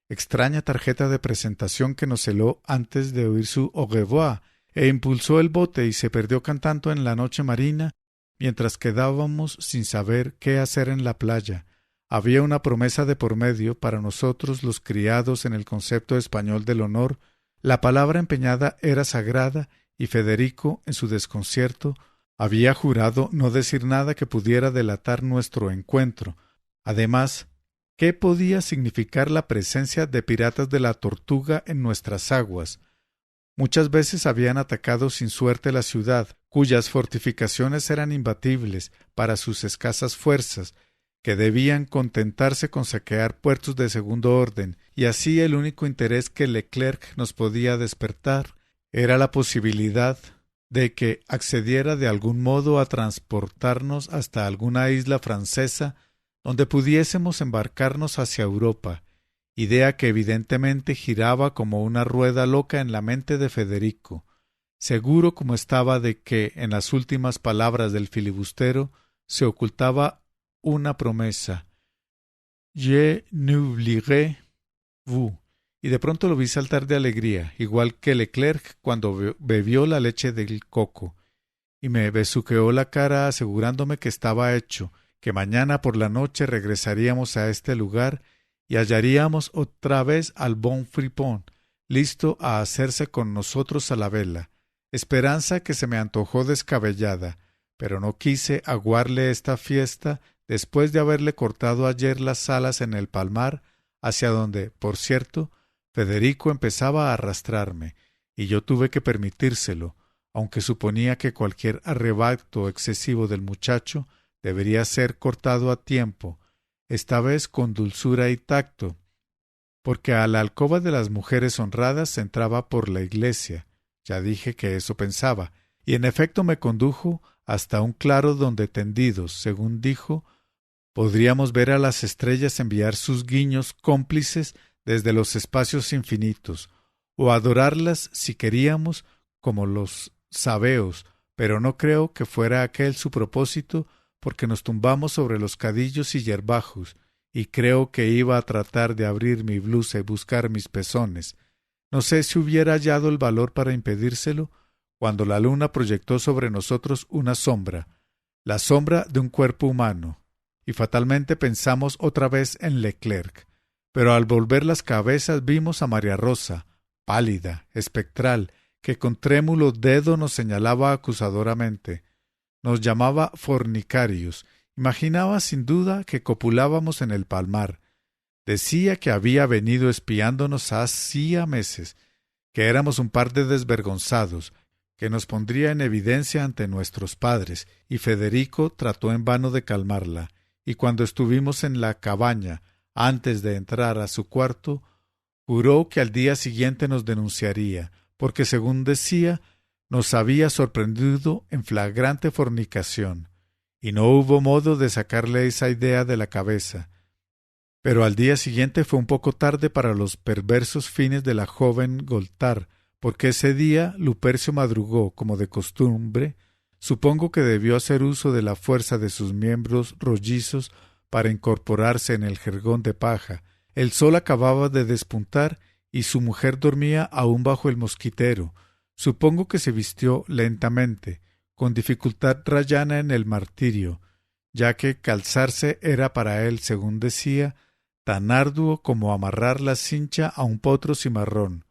Extraña tarjeta de presentación que nos heló antes de oír su au revoir, e impulsó el bote y se perdió cantando en la noche marina, mientras quedábamos sin saber qué hacer en la playa. Había una promesa de por medio para nosotros los criados en el concepto español del honor. La palabra empeñada era sagrada, y Federico, en su desconcierto, había jurado no decir nada que pudiera delatar nuestro encuentro. Además, ¿qué podía significar la presencia de piratas de la Tortuga en nuestras aguas? Muchas veces habían atacado sin suerte la ciudad, cuyas fortificaciones eran imbatibles para sus escasas fuerzas, que debían contentarse con saquear puertos de segundo orden, y así el único interés que Leclerc nos podía despertar era la posibilidad de que accediera de algún modo a transportarnos hasta alguna isla francesa donde pudiésemos embarcarnos hacia Europa, idea que evidentemente giraba como una rueda loca en la mente de Federico, seguro como estaba de que en las últimas palabras del filibustero se ocultaba una promesa: «Je n'oublierai vous», y de pronto lo vi saltar de alegría, igual que Leclerc cuando bebió la leche del coco, y me besuqueó la cara asegurándome que estaba hecho, que mañana por la noche regresaríamos a este lugar y hallaríamos otra vez al bon fripon, listo a hacerse con nosotros a la vela, esperanza que se me antojó descabellada, pero no quise aguarle esta fiesta después de haberle cortado ayer las alas en el palmar, hacia donde, por cierto, Federico empezaba a arrastrarme, y yo tuve que permitírselo, aunque suponía que cualquier arrebato excesivo del muchacho debería ser cortado a tiempo, esta vez con dulzura y tacto, porque a la alcoba de las mujeres honradas se entraba por la iglesia. Ya dije que eso pensaba, y en efecto me condujo hasta un claro donde tendidos, según dijo, podríamos ver a las estrellas enviar sus guiños cómplices desde los espacios infinitos, o adorarlas si queríamos, como los sabeos, pero no creo que fuera aquel su propósito, porque nos tumbamos sobre los cadillos y yerbajos, y creo que iba a tratar de abrir mi blusa y buscar mis pezones. No sé si hubiera hallado el valor para impedírselo, cuando la luna proyectó sobre nosotros una sombra, la sombra de un cuerpo humano, y fatalmente pensamos otra vez en Leclerc, pero al volver las cabezas vimos a María Rosa, pálida, espectral, que con trémulo dedo nos señalaba acusadoramente. Nos llamaba fornicarios. Imaginaba sin duda que copulábamos en el palmar. Decía que había venido espiándonos hacía meses, que éramos un par de desvergonzados, que nos pondría en evidencia ante nuestros padres, y Federico trató en vano de calmarla, y cuando estuvimos en la cabaña, antes de entrar a su cuarto, juró que al día siguiente nos denunciaría, porque según decía, nos había sorprendido en flagrante fornicación, y no hubo modo de sacarle esa idea de la cabeza. Pero al día siguiente fue un poco tarde para los perversos fines de la joven Goltar, porque ese día Lupercio madrugó, como de costumbre. Supongo que debió hacer uso de la fuerza de sus miembros rollizos para incorporarse en el jergón de paja. El sol acababa de despuntar y su mujer dormía aún bajo el mosquitero. Supongo que se vistió lentamente, con dificultad rayana en el martirio, ya que calzarse era para él, según decía, tan arduo como amarrar la cincha a un potro cimarrón,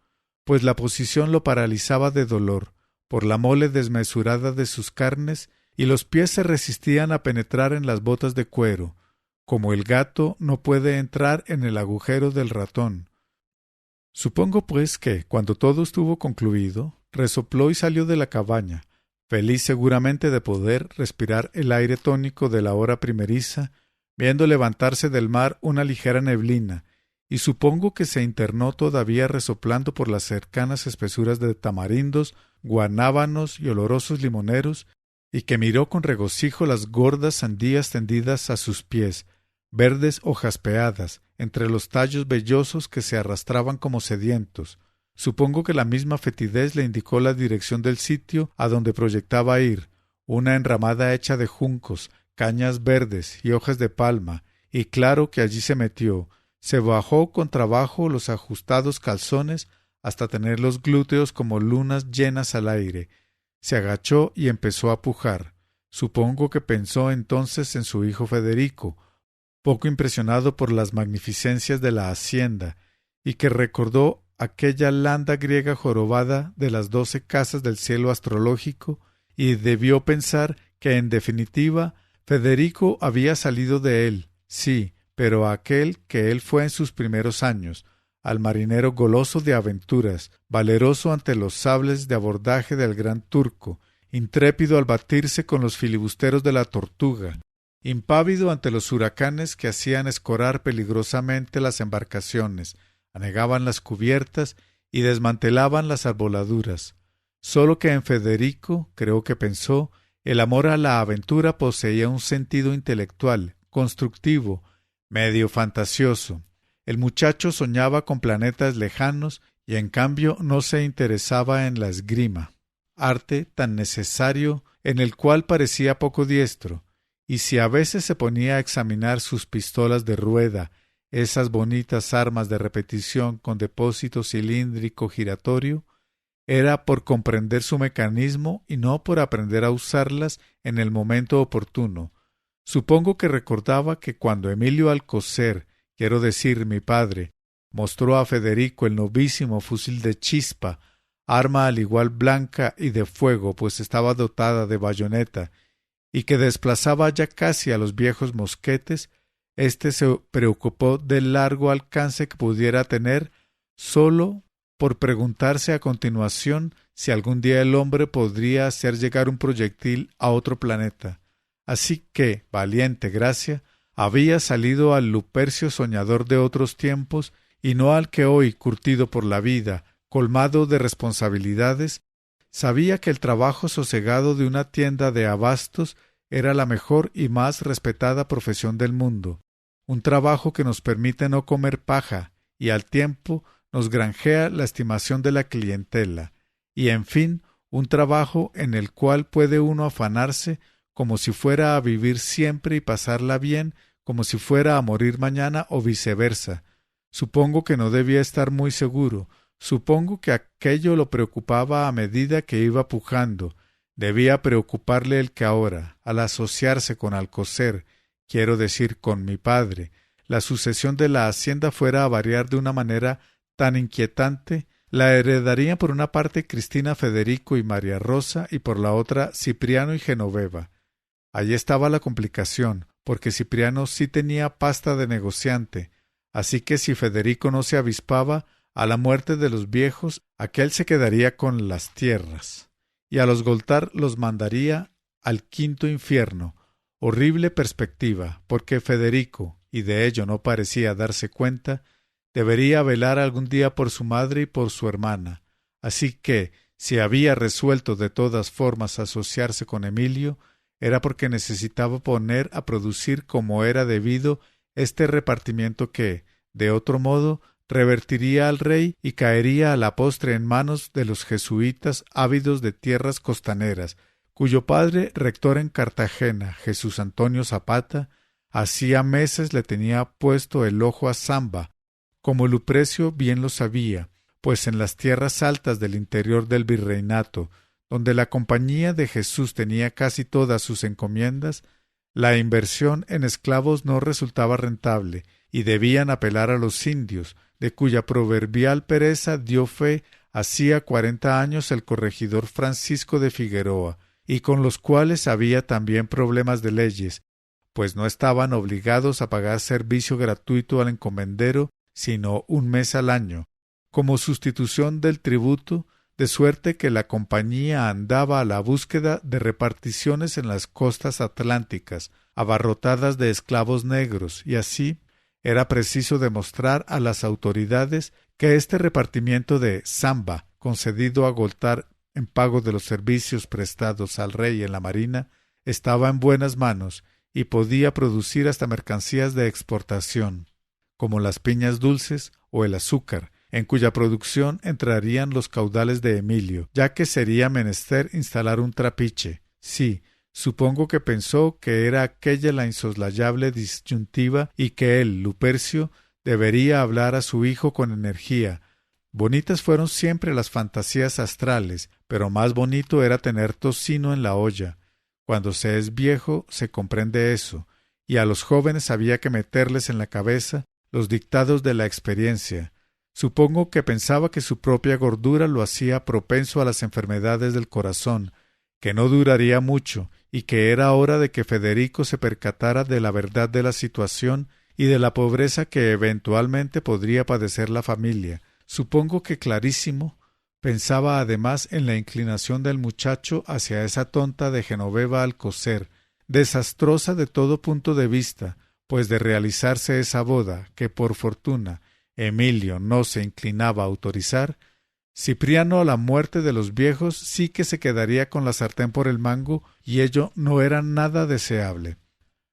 pues la posición lo paralizaba de dolor, por la mole desmesurada de sus carnes, y los pies se resistían a penetrar en las botas de cuero, como el gato no puede entrar en el agujero del ratón. Supongo, pues, que, cuando todo estuvo concluido, resopló y salió de la cabaña, feliz seguramente de poder respirar el aire tónico de la hora primeriza, viendo levantarse del mar una ligera neblina, y supongo que se internó todavía resoplando por las cercanas espesuras de tamarindos, guanábanos y olorosos limoneros, y que miró con regocijo las gordas sandías tendidas a sus pies, verdes o jaspeadas, entre los tallos vellosos que se arrastraban como sedientos. Supongo que la misma fetidez le indicó la dirección del sitio a donde proyectaba ir, una enramada hecha de juncos, cañas verdes y hojas de palma, y claro que allí se metió. Se bajó con trabajo los ajustados calzones hasta tener los glúteos como lunas llenas al aire. Se agachó y empezó a pujar. Supongo que pensó entonces en su hijo Federico, poco impresionado por las magnificencias de la hacienda, y que recordó aquella landa griega jorobada de las 12 casas del cielo astrológico, y debió pensar que, en definitiva, Federico había salido de él, sí, pero aquel que él fue en sus primeros años, al marinero goloso de aventuras, valeroso ante los sables de abordaje del gran turco, intrépido al batirse con los filibusteros de la Tortuga, impávido ante los huracanes que hacían escorar peligrosamente las embarcaciones, anegaban las cubiertas y desmantelaban las arboladuras. Sólo que en Federico, creo que pensó, el amor a la aventura poseía un sentido intelectual, constructivo, medio fantasioso. El muchacho soñaba con planetas lejanos y en cambio no se interesaba en la esgrima, arte tan necesario en el cual parecía poco diestro, y si a veces se ponía a examinar sus pistolas de rueda, esas bonitas armas de repetición con depósito cilíndrico giratorio, era por comprender su mecanismo y no por aprender a usarlas en el momento oportuno. Supongo que recordaba que cuando Emilio Alcocer, quiero decir mi padre, mostró a Federico el novísimo fusil de chispa, arma al igual blanca y de fuego, pues estaba dotada de bayoneta, y que desplazaba ya casi a los viejos mosquetes, éste se preocupó del largo alcance que pudiera tener, sólo por preguntarse a continuación si algún día el hombre podría hacer llegar un proyectil a otro planeta. Así que, valiente Gracia, había salido al Lupercio soñador de otros tiempos y no al que hoy, curtido por la vida, colmado de responsabilidades, sabía que el trabajo sosegado de una tienda de abastos era la mejor y más respetada profesión del mundo, un trabajo que nos permite no comer paja y al tiempo nos granjea la estimación de la clientela, y en fin, un trabajo en el cual puede uno afanarse como si fuera a vivir siempre y pasarla bien como si fuera a morir mañana o viceversa. Supongo que no debía estar muy seguro, supongo que aquello lo preocupaba a medida que iba pujando. Debía preocuparle el que ahora, al asociarse con Alcocer, quiero decir con mi padre, la sucesión de la hacienda fuera a variar de una manera tan inquietante. La heredarían por una parte Cristina, Federico y María Rosa, y por la otra Cipriano y Genoveva. Allí estaba la complicación, porque Cipriano sí tenía pasta de negociante, Así que si Federico no se avispaba, a la muerte de los viejos, aquél se quedaría con las tierras, y a los Goltar los mandaría al quinto infierno. Horrible perspectiva, porque Federico, y de ello no parecía darse cuenta, debería velar algún día por su madre y por su hermana. Así que, si había resuelto de todas formas asociarse con Emilio, era porque necesitaba poner a producir como era debido este repartimiento que, de otro modo, revertiría al rey y caería a la postre en manos de los jesuitas ávidos de tierras costaneras, cuyo padre, rector en Cartagena, Jesús Antonio Zapata, hacía meses le tenía puesto el ojo a Zamba, como Luprecio bien lo sabía, pues en las tierras altas del interior del virreinato, donde la Compañía de Jesús tenía casi todas sus encomiendas, la inversión en esclavos no resultaba rentable, y debían apelar a los indios, de cuya proverbial pereza dio fe hacía 40 años el corregidor Francisco de Figueroa, y con los cuales había también problemas de leyes, pues no estaban obligados a pagar servicio gratuito al encomendero, sino un mes al año, como sustitución del tributo, de suerte que la compañía andaba a la búsqueda de reparticiones en las costas atlánticas, abarrotadas de esclavos negros, y así era preciso demostrar a las autoridades que este repartimiento de Zamba, concedido a Goltar en pago de los servicios prestados al rey en la marina, estaba en buenas manos y podía producir hasta mercancías de exportación, como las piñas dulces o el azúcar, en cuya producción entrarían los caudales de Emilio, ya que sería menester instalar un trapiche. Sí, supongo que pensó que era aquella la insoslayable disyuntiva y que él, Lupercio, debería hablar a su hijo con energía. Bonitas fueron siempre las fantasías astrales, pero más bonito era tener tocino en la olla. Cuando se es viejo se comprende eso, y a los jóvenes había que meterles en la cabeza los dictados de la experiencia. Supongo que pensaba que su propia gordura lo hacía propenso a las enfermedades del corazón, que no duraría mucho, y que era hora de que Federico se percatara de la verdad de la situación y de la pobreza que eventualmente podría padecer la familia. Supongo que clarísimo pensaba además en la inclinación del muchacho hacia esa tonta de Genoveva Alcocer, desastrosa de todo punto de vista, pues de realizarse esa boda, que por fortuna Emilio no se inclinaba a autorizar, Cipriano a la muerte de los viejos sí que se quedaría con la sartén por el mango, y ello no era nada deseable.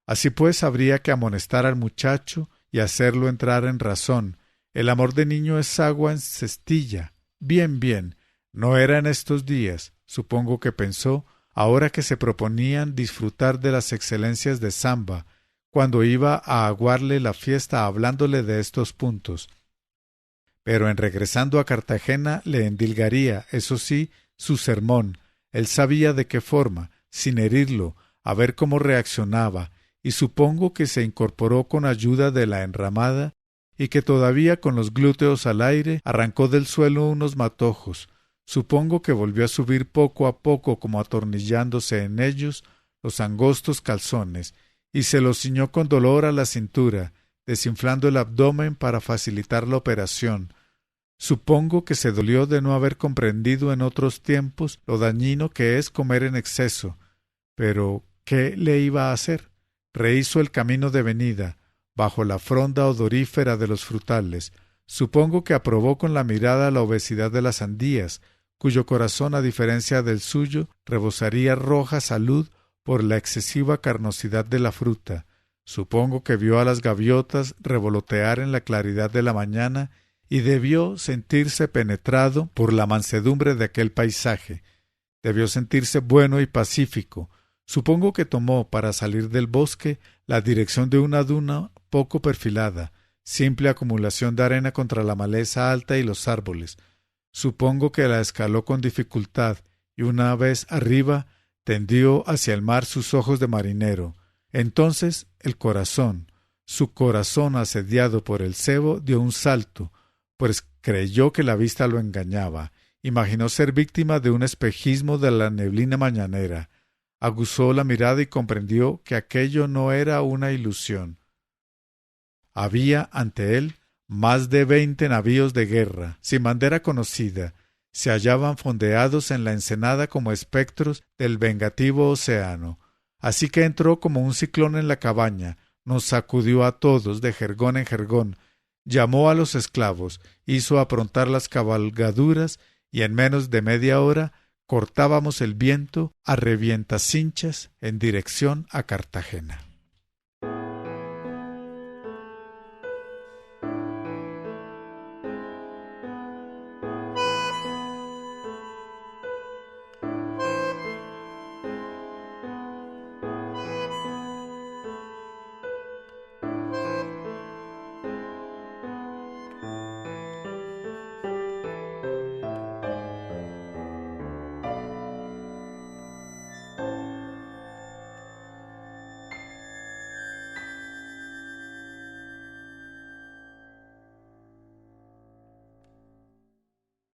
Así pues habría que amonestar al muchacho y hacerlo entrar en razón. El amor de niño es agua en cestilla. Bien, bien, no era en estos días, supongo que pensó, ahora que se proponían disfrutar de las excelencias de Zamba, cuando iba a aguarle la fiesta hablándole de estos puntos. Pero en regresando a Cartagena le endilgaría, eso sí, su sermón. Él sabía de qué forma, sin herirlo, a ver cómo reaccionaba, y supongo que se incorporó con ayuda de la enramada, y que todavía con los glúteos al aire arrancó del suelo unos matojos. Supongo que volvió a subir poco a poco, como atornillándose en ellos los angostos calzones, y se los ciñó con dolor a la cintura, desinflando el abdomen para facilitar la operación. Supongo que se dolió de no haber comprendido en otros tiempos lo dañino que es comer en exceso. Pero, ¿qué le iba a hacer? Rehizo el camino de venida, bajo la fronda odorífera de los frutales. Supongo que aprobó con la mirada la obesidad de las sandías, cuyo corazón, a diferencia del suyo, rebosaría roja salud por la excesiva carnosidad de la fruta. Supongo que vio a las gaviotas revolotear en la claridad de la mañana y debió sentirse penetrado por la mansedumbre de aquel paisaje. Debió sentirse bueno y pacífico. Supongo que tomó, para salir del bosque, la dirección de una duna poco perfilada, simple acumulación de arena contra la maleza alta y los árboles. Supongo que la escaló con dificultad y una vez arriba tendió hacia el mar sus ojos de marinero. Entonces su corazón asediado por el cebo, dio un salto, pues creyó que la vista lo engañaba. Imaginó ser víctima de un espejismo de la neblina mañanera. Aguzó la mirada y comprendió que aquello no era una ilusión. Había ante él más de 20 navíos de guerra, sin bandera conocida. Se hallaban fondeados en la ensenada como espectros del vengativo océano. Así que entró como un ciclón en la cabaña, nos sacudió a todos de jergón en jergón, llamó a los esclavos, hizo aprontar las cabalgaduras y en menos de media hora cortábamos el viento a revientacinchas en dirección a Cartagena.